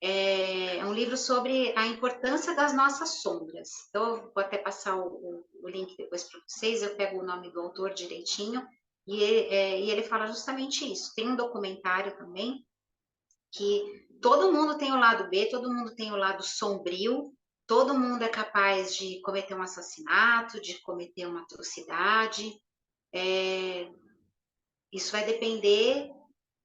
É um livro sobre a importância das nossas sombras. Então, eu vou até passar o link depois para vocês, eu pego o nome do autor direitinho, e ele fala justamente isso. Tem um documentário também, que todo mundo tem o lado B, todo mundo tem o lado sombrio, todo mundo é capaz de cometer um assassinato, de cometer uma atrocidade. Isso vai depender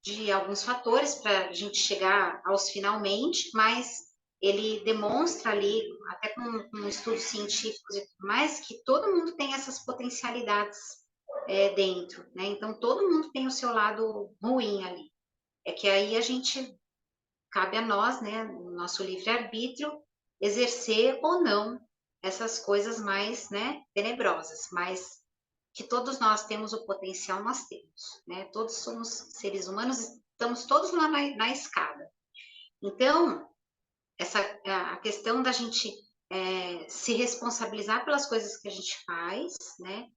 de alguns fatores para a gente chegar aos finalmente, mas ele demonstra ali, até com estudos científicos e tudo mais, que todo mundo tem essas potencialidades dentro, né? Então, todo mundo tem o seu lado ruim ali. É que aí a gente, cabe a nós, né, no nosso livre-arbítrio, exercer ou não essas coisas mais, né, tenebrosas, mas que todos nós temos o potencial, nós temos, né? Todos somos seres humanos, estamos todos lá na escada. Então, a questão da gente se responsabilizar pelas coisas que a gente faz, né?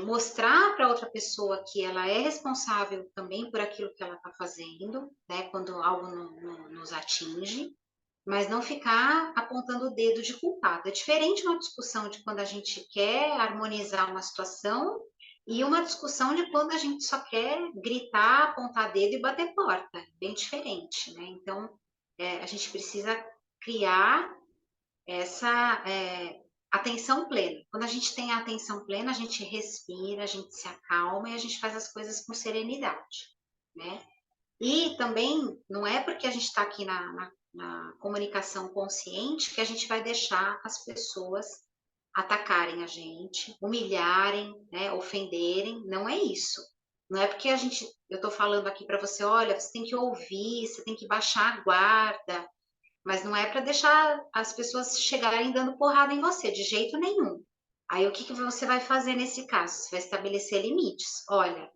Mostrar para outra pessoa que ela é responsável também por aquilo que ela está fazendo, né? Quando algo não nos atinge, mas não ficar apontando o dedo de culpado. É diferente uma discussão de quando a gente quer harmonizar uma situação e uma discussão de quando a gente só quer gritar, apontar dedo e bater porta. Bem diferente, né? Então, a gente precisa criar essa atenção plena. Quando a gente tem a atenção plena, a gente respira, a gente se acalma e a gente faz as coisas com serenidade, né? E também não é porque a gente está aqui na comunicação consciente que a gente vai deixar as pessoas atacarem a gente, humilharem, né, ofenderem. Não é isso. Não é porque eu estou falando aqui para você, olha, você tem que ouvir, você tem que baixar a guarda, mas não é para deixar as pessoas chegarem dando porrada em você, de jeito nenhum. Aí o que você vai fazer nesse caso? Você vai estabelecer limites. Olha,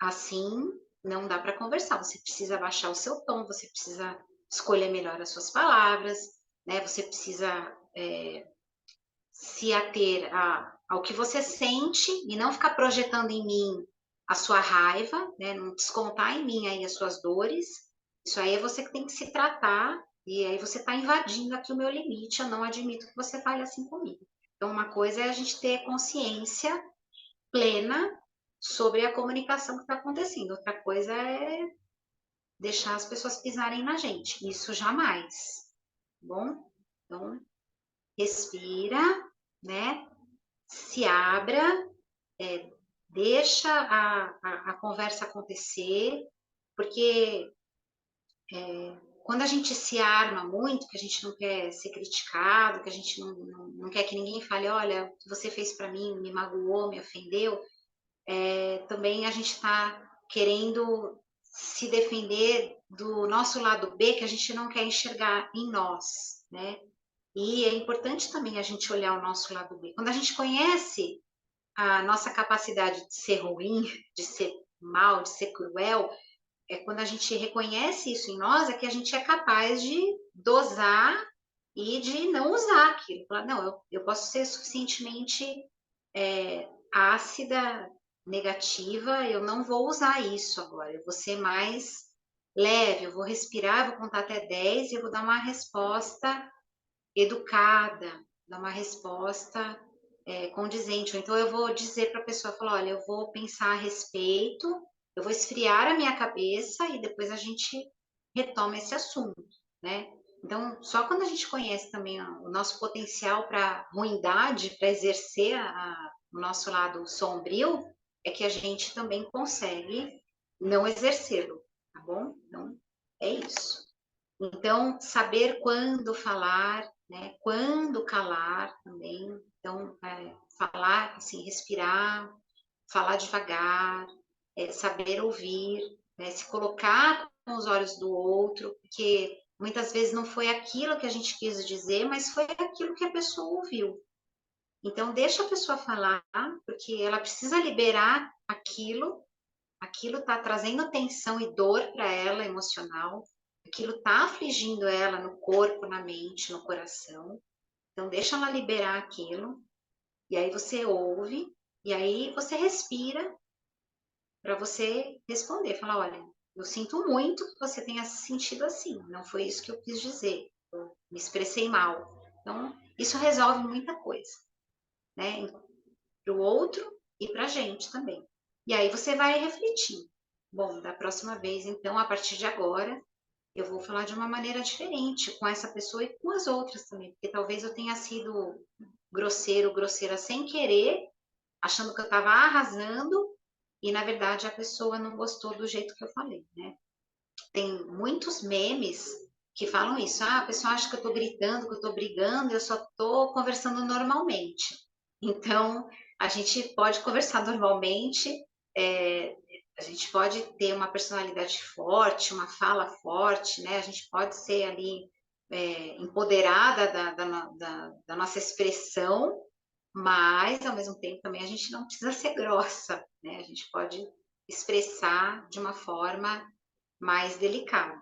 assim não dá para conversar. Você precisa baixar o seu tom, você precisa escolher melhor as suas palavras, né? Você precisa se ater ao que você sente e não ficar projetando em mim a sua raiva, né? Não descontar em mim aí as suas dores. Isso aí é você que tem que se tratar e aí você está invadindo aqui o meu limite. Eu não admito que você fale assim comigo. Então, uma coisa é a gente ter consciência plena sobre a comunicação que está acontecendo. Outra coisa é deixar as pessoas pisarem na gente. Isso jamais. Tá bom? Então, respira, né? Se abra, deixa a conversa acontecer, porque quando a gente se arma muito, que a gente não quer ser criticado, que a gente não quer que ninguém fale, olha, o que você fez para mim me magoou, me ofendeu, também a gente está querendo se defender do nosso lado B, que a gente não quer enxergar em nós, né? E é importante também a gente olhar o nosso lado B. Quando a gente conhece a nossa capacidade de ser ruim, de ser mal, de ser cruel, quando a gente reconhece isso em nós, é que a gente é capaz de dosar e de não usar aquilo. Falar, não, eu posso ser suficientemente ácida, negativa, eu não vou usar isso agora, eu vou ser mais leve, eu vou respirar, vou contar até 10 e eu vou dar uma resposta educada, dar uma resposta condizente. Ou então eu vou dizer para a pessoa, falar, olha, eu vou pensar a respeito, eu vou esfriar a minha cabeça e depois a gente retoma esse assunto, né? Então, só quando a gente conhece também o nosso potencial para ruindade, para exercer o nosso lado sombrio, é que a gente também consegue não exercê-lo, tá bom? Então, é isso. Então, saber quando falar, né? Quando calar também. Então, falar, assim, respirar, falar devagar, saber ouvir, né? Se colocar com os olhos do outro, porque muitas vezes não foi aquilo que a gente quis dizer, mas foi aquilo que a pessoa ouviu. Então, deixa a pessoa falar, porque ela precisa liberar aquilo está trazendo tensão e dor para ela emocional, aquilo está afligindo ela no corpo, na mente, no coração. Então, deixa ela liberar aquilo, e aí você ouve, e aí você respira para você responder. Falar, olha, eu sinto muito que você tenha se sentido assim, não foi isso que eu quis dizer, eu me expressei mal. Então, isso resolve muita coisa, né? Para o outro e para a gente também. E aí você vai refletir. Bom, da próxima vez, então, a partir de agora, eu vou falar de uma maneira diferente com essa pessoa e com as outras também, porque talvez eu tenha sido grosseiro, grosseira sem querer, achando que eu estava arrasando e na verdade a pessoa não gostou do jeito que eu falei, né? Tem muitos memes que falam isso. Ah, a pessoa acha que eu estou gritando, que eu estou brigando, eu só estou conversando normalmente. Então, a gente pode conversar normalmente, é, a gente pode ter uma personalidade forte, uma fala forte, né? A gente pode ser ali empoderada da nossa expressão, mas ao mesmo tempo também a gente não precisa ser grossa, né? A gente pode expressar de uma forma mais delicada,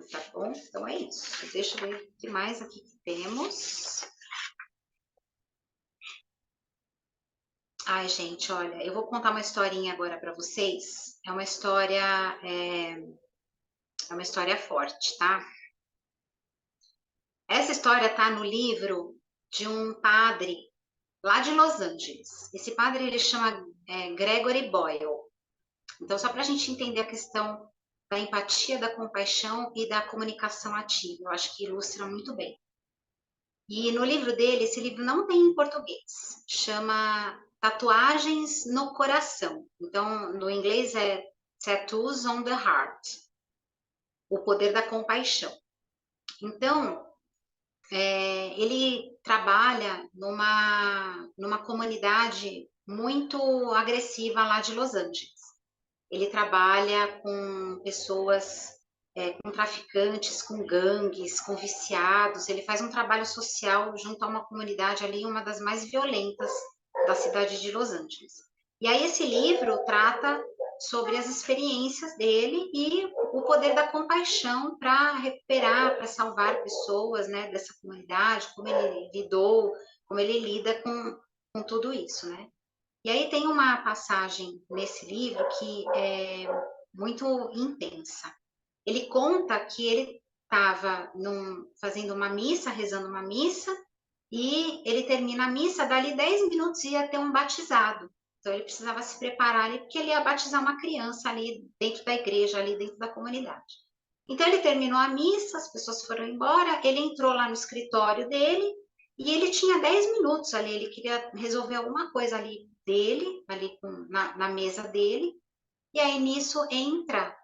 tá bom? Então é isso. Deixa eu ver o que mais aqui que temos. Ai, gente, olha, eu vou contar uma historinha agora para vocês. É uma história forte, tá? Essa história tá no livro de um padre lá de Los Angeles. Esse padre ele chama Gregory Boyle. Então, só para a gente entender a questão da empatia, da compaixão e da comunicação ativa, eu acho que ilustra muito bem. E no livro dele, esse livro não tem em português, chama Tatuagens no Coração. Então, no inglês é Tattoos on the Heart, o poder da compaixão. Então, ele trabalha numa comunidade muito agressiva lá de Los Angeles. Ele trabalha com pessoas, com traficantes, com gangues, com viciados. Ele faz um trabalho social junto a uma comunidade ali, uma das mais violentas da cidade de Los Angeles. E aí esse livro trata sobre as experiências dele e o poder da compaixão para recuperar, para salvar pessoas, né, dessa comunidade, como ele lidou, como ele lida com tudo isso, né? E aí tem uma passagem nesse livro que é muito intensa. Ele conta que ele estava fazendo uma missa, rezando uma missa, e ele termina a missa, dali 10 minutos ia ter um batizado. Então ele precisava se preparar ali, porque ele ia batizar uma criança ali dentro da igreja, ali dentro da comunidade. Então ele terminou a missa, as pessoas foram embora, ele entrou lá no escritório dele e ele tinha 10 minutos ali, ele queria resolver alguma coisa ali dele, ali na mesa dele, e aí nisso entra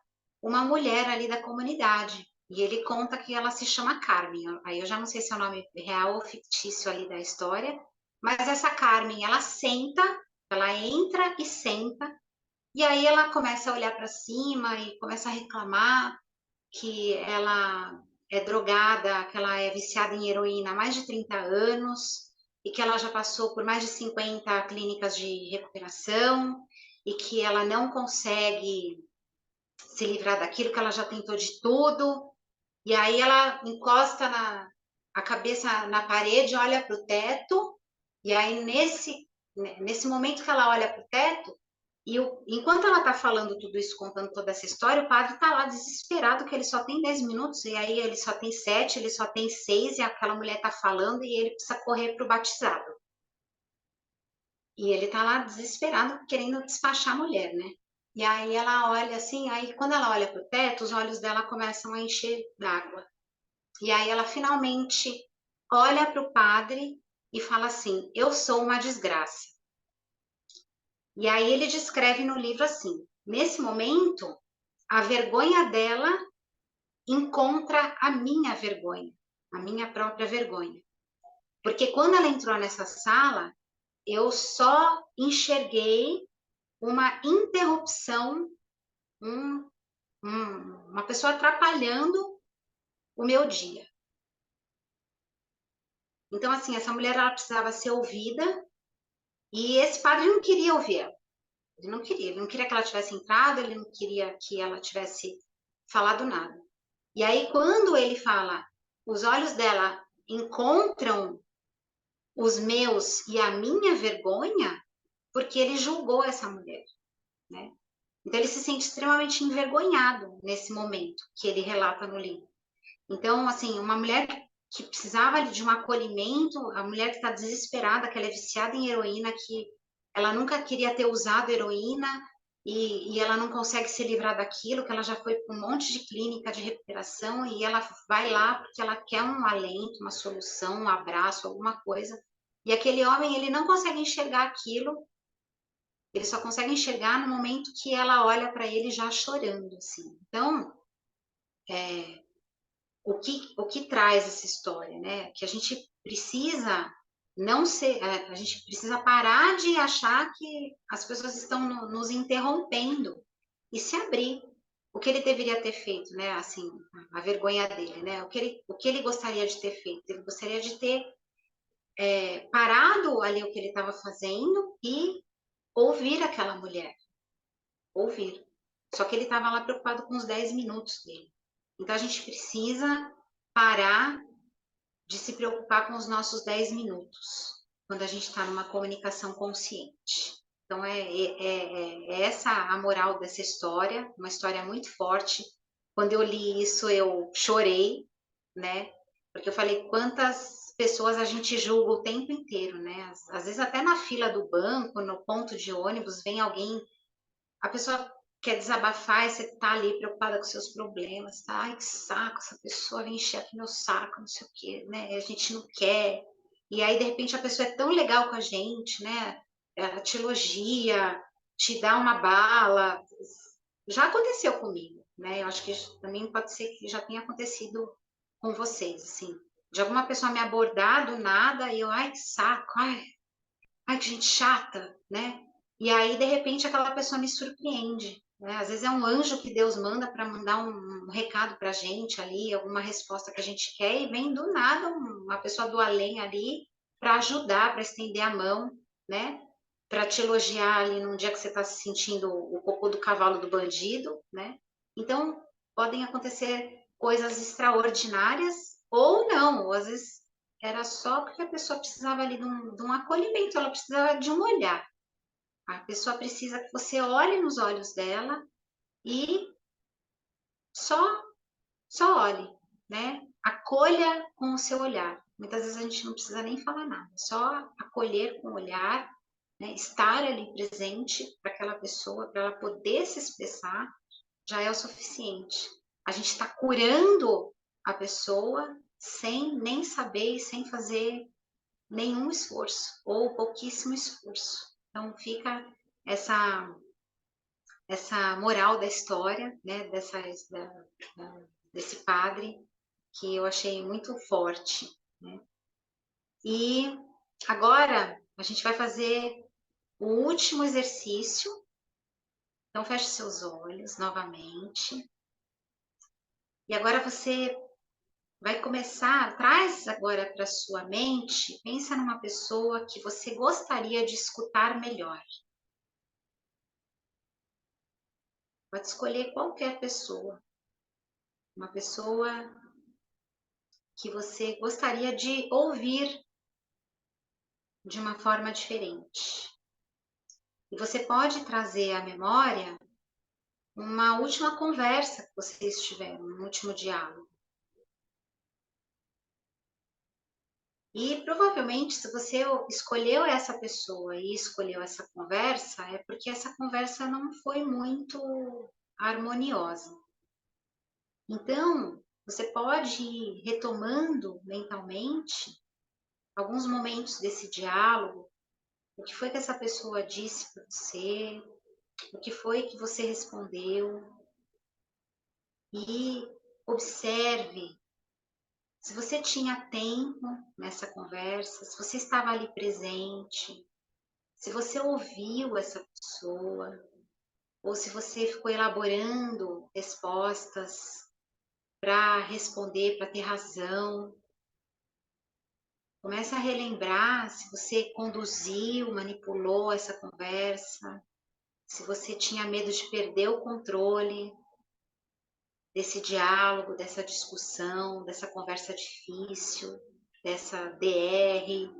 uma mulher ali da comunidade, e ele conta que ela se chama Carmen, aí eu já não sei se é o nome real ou fictício ali da história, mas essa Carmen, ela entra e senta, e aí ela começa a olhar para cima e começa a reclamar que ela é drogada, que ela é viciada em heroína há mais de 30 anos e que ela já passou por mais de 50 clínicas de recuperação e que ela não consegue se livrar daquilo, que ela já tentou de tudo. E aí ela encosta a cabeça na parede, olha para o teto, e aí nesse momento que ela olha para o teto, E enquanto ela está falando tudo isso, contando toda essa história, o padre está lá desesperado que ele só tem 10 minutos, e aí ele só tem 7, ele só tem 6, e aquela mulher está falando e ele precisa correr para o batizado. E ele está lá desesperado, querendo despachar a mulher, né? E aí ela olha assim, aí quando ela olha para o teto, os olhos dela começam a encher d'água. E aí ela finalmente olha para o padre e fala assim: eu sou uma desgraça. E aí ele descreve no livro assim: nesse momento, a vergonha dela encontra a minha vergonha, a minha própria vergonha. Porque quando ela entrou nessa sala, eu só enxerguei uma interrupção, uma pessoa atrapalhando o meu dia. Então, assim, essa mulher ela precisava ser ouvida e esse padre não queria ouvir ela. Ele não queria que ela tivesse entrado, ele não queria que ela tivesse falado nada. E aí, quando ele fala, os olhos dela encontram os meus e a minha vergonha, porque ele julgou essa mulher, né? Então, ele se sente extremamente envergonhado nesse momento que ele relata no livro. Então, assim, uma mulher que precisava de um acolhimento, a mulher que está desesperada, que ela é viciada em heroína, que ela nunca queria ter usado heroína e ela não consegue se livrar daquilo, que ela já foi para um monte de clínica de recuperação e ela vai lá porque ela quer um alento, uma solução, um abraço, alguma coisa. E aquele homem, ele não consegue enxergar aquilo, ele só consegue enxergar no momento que ela olha para ele já chorando, assim. Então, o que traz essa história, né? Que a gente precisa não ser, a gente precisa parar de achar que as pessoas estão nos interrompendo e se abrir. O que ele deveria ter feito, né? Assim, a vergonha dele, né? O que ele gostaria de ter feito? Ele gostaria de ter parado ali o que ele estava fazendo e ouvir aquela mulher, ouvir. Só que ele estava lá preocupado com os 10 minutos dele. Então a gente precisa parar de se preocupar com os nossos 10 minutos, quando a gente está numa comunicação consciente. Então, é essa a moral dessa história, uma história muito forte. Quando eu li isso, eu chorei, né? Porque eu falei quantas pessoas a gente julga o tempo inteiro, né? Às vezes até na fila do banco, no ponto de ônibus, vem alguém, a pessoa quer desabafar e você tá ali preocupada com seus problemas, tá? Ai, que saco, essa pessoa vem encher aqui meu saco, não sei o quê, né? A gente não quer. E aí, de repente, a pessoa é tão legal com a gente, né? Ela te elogia, te dá uma bala. Já aconteceu comigo, né? Eu acho que também pode ser que já tenha acontecido com vocês, assim. De alguma pessoa me abordar do nada e eu, ai, que saco, ai, que gente chata, né? E aí, de repente, aquela pessoa me surpreende, né? Às vezes é um anjo que Deus manda para mandar um recado para a gente ali, alguma resposta que a gente quer, e vem do nada uma pessoa do além ali para ajudar, para estender a mão, né? Para te elogiar ali num dia que você está se sentindo o cocô do cavalo do bandido, né? Então, podem acontecer coisas extraordinárias ou não, ou às vezes era só porque a pessoa precisava ali de um acolhimento, ela precisava de um olhar. A pessoa precisa que você olhe nos olhos dela e só, só olhe, né? Acolha com o seu olhar. Muitas vezes a gente não precisa nem falar nada, só acolher com o olhar, né? Estar ali presente para aquela pessoa, para ela poder se expressar, já é o suficiente. A gente está curando a pessoa sem nem saber e sem fazer nenhum esforço, ou pouquíssimo esforço. Então fica essa essa moral da história, né, desse padre, que eu achei muito forte, né? E agora a gente vai fazer o último exercício. Então feche seus olhos novamente. E agora você vai começar, traz agora para sua mente, pensa numa pessoa que você gostaria de escutar melhor. Pode escolher qualquer pessoa, uma pessoa que você gostaria de ouvir de uma forma diferente. E você pode trazer à memória uma última conversa que vocês tiveram, um último diálogo. E provavelmente, se você escolheu essa pessoa e escolheu essa conversa, é porque essa conversa não foi muito harmoniosa. Então, você pode ir retomando mentalmente alguns momentos desse diálogo, o que foi que essa pessoa disse para você, o que foi que você respondeu, e observe se você tinha tempo nessa conversa, se você estava ali presente, se você ouviu essa pessoa, ou se você ficou elaborando respostas para responder, para ter razão. Começa a relembrar se você conduziu, manipulou essa conversa, se você tinha medo de perder o controle desse diálogo, dessa discussão, dessa conversa difícil, dessa DR.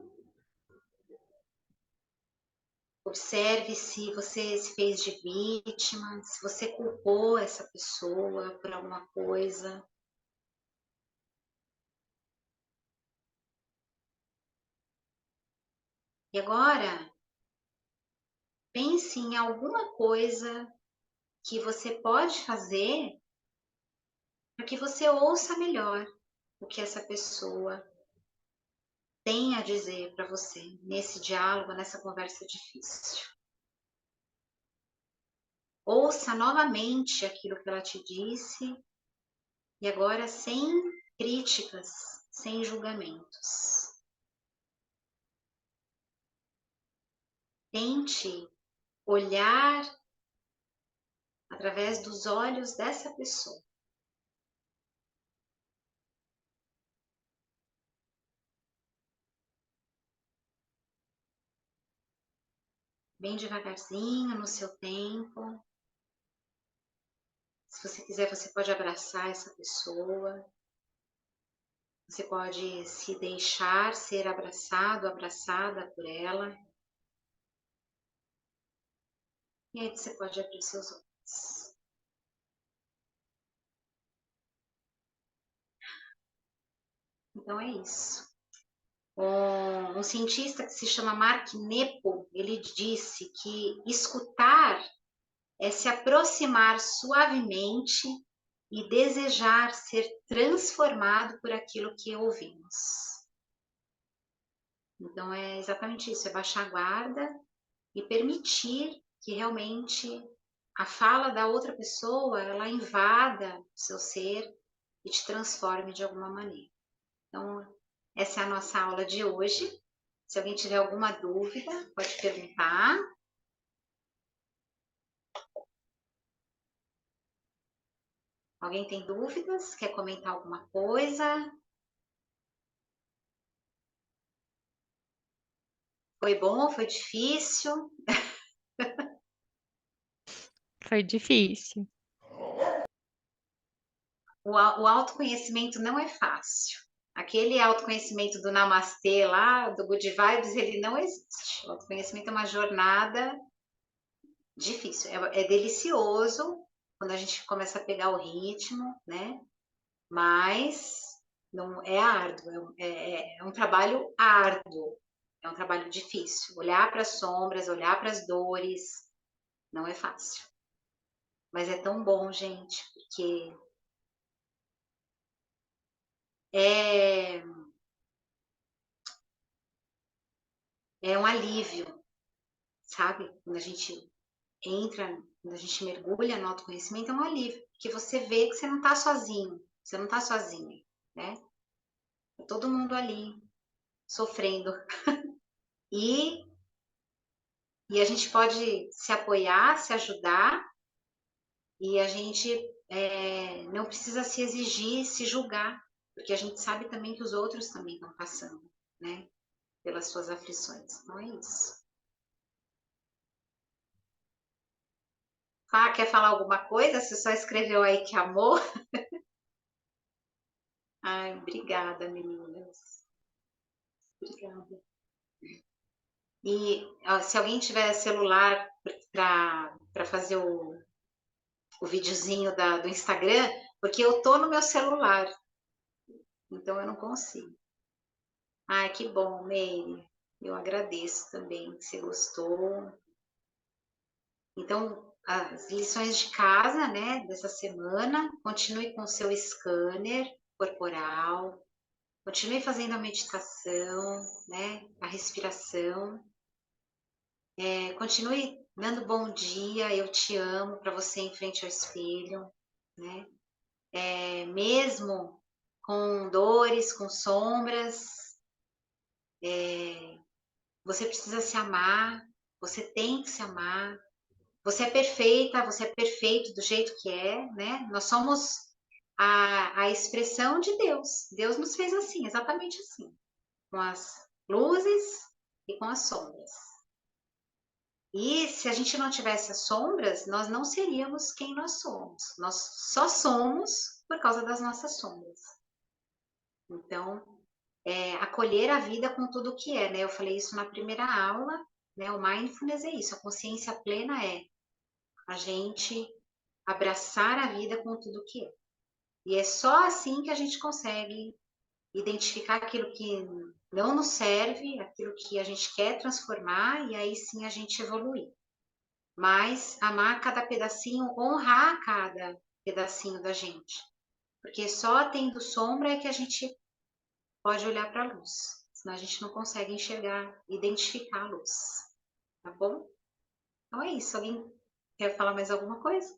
Observe se você se fez de vítima, se você culpou essa pessoa por alguma coisa. E agora, pense em alguma coisa que você pode fazer para que você ouça melhor o que essa pessoa tem a dizer para você nesse diálogo, nessa conversa difícil. Ouça novamente aquilo que ela te disse e agora sem críticas, sem julgamentos. Tente olhar através dos olhos dessa pessoa. Bem devagarzinho, no seu tempo. Se você quiser, você pode abraçar essa pessoa. Você pode se deixar ser abraçado, abraçada por ela. E aí você pode abrir seus olhos. Então é isso. Um cientista que se chama Mark Nepo, ele disse que escutar é se aproximar suavemente e desejar ser transformado por aquilo que ouvimos. Então é exatamente isso, é baixar a guarda e permitir que realmente a fala da outra pessoa, ela invada o seu ser e te transforme de alguma maneira. Então, essa é a nossa aula de hoje. Se alguém tiver alguma dúvida, pode perguntar. Alguém tem dúvidas? Quer comentar alguma coisa? Foi bom? Foi difícil? Foi difícil. O autoconhecimento não é fácil. Aquele autoconhecimento do Namastê lá, do Good Vibes, ele não existe. O autoconhecimento é uma jornada difícil. É delicioso quando a gente começa a pegar o ritmo, né? Mas não é árduo, é um trabalho árduo, é um trabalho difícil. Olhar para as sombras, olhar para as dores, não é fácil. Mas é tão bom, gente, porque é, é um alívio, sabe? Quando a gente entra, quando a gente mergulha no autoconhecimento, é um alívio, porque você vê que você não está sozinho, você não está sozinha, né? Tá todo mundo ali sofrendo. E, e a gente pode se apoiar, se ajudar, e a gente não precisa se exigir, se julgar, porque a gente sabe também que os outros também estão passando, né? Pelas suas aflições. Então é isso. Ah, quer falar alguma coisa? Você só escreveu aí que amor? Ai, obrigada, meninas. Obrigada. E ó, se alguém tiver celular para fazer o videozinho do Instagram, porque eu tô no meu celular, então eu não consigo. Ai, que bom, Meire. Eu agradeço também que você gostou. Então, as lições de casa, né, dessa semana, continue com o seu scanner corporal, continue fazendo a meditação, né, a respiração, continue dando bom dia, eu te amo para você em frente ao espelho, né, mesmo com dores, com sombras, você precisa se amar, você tem que se amar. Você é perfeita, você é perfeito do jeito que é, né? Nós somos a expressão de Deus. Deus nos fez assim, exatamente assim, com as luzes e com as sombras. E se a gente não tivesse as sombras, nós não seríamos quem nós somos. Nós só somos por causa das nossas sombras. Então, acolher a vida com tudo que é, né? Eu falei isso na primeira aula, né? O mindfulness é isso, a consciência plena é a gente abraçar a vida com tudo que é. E é só assim que a gente consegue identificar aquilo que não nos serve, aquilo que a gente quer transformar, e aí sim a gente evoluir. Mas amar cada pedacinho, honrar cada pedacinho da gente. Porque só tendo sombra é que a gente pode olhar para a luz. Senão a gente não consegue enxergar, identificar a luz. Tá bom? Então é isso. Alguém quer falar mais alguma coisa?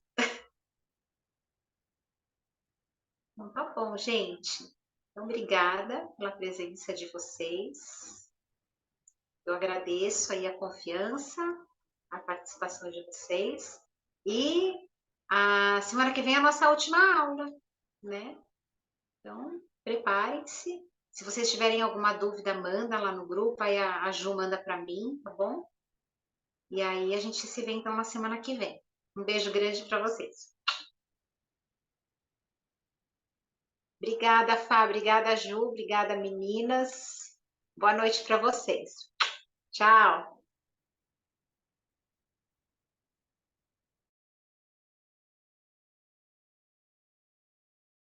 Então tá bom, gente. Então, obrigada pela presença de vocês. Eu agradeço aí a confiança, a participação de vocês. E a semana que vem é a nossa última aula, né? Então, preparem-se. Se vocês tiverem alguma dúvida, manda lá no grupo, aí a Ju manda para mim, tá bom? E aí a gente se vê então na semana que vem. Um beijo grande para vocês. Obrigada, Fá, obrigada, Ju, obrigada, meninas. Boa noite para vocês. Tchau.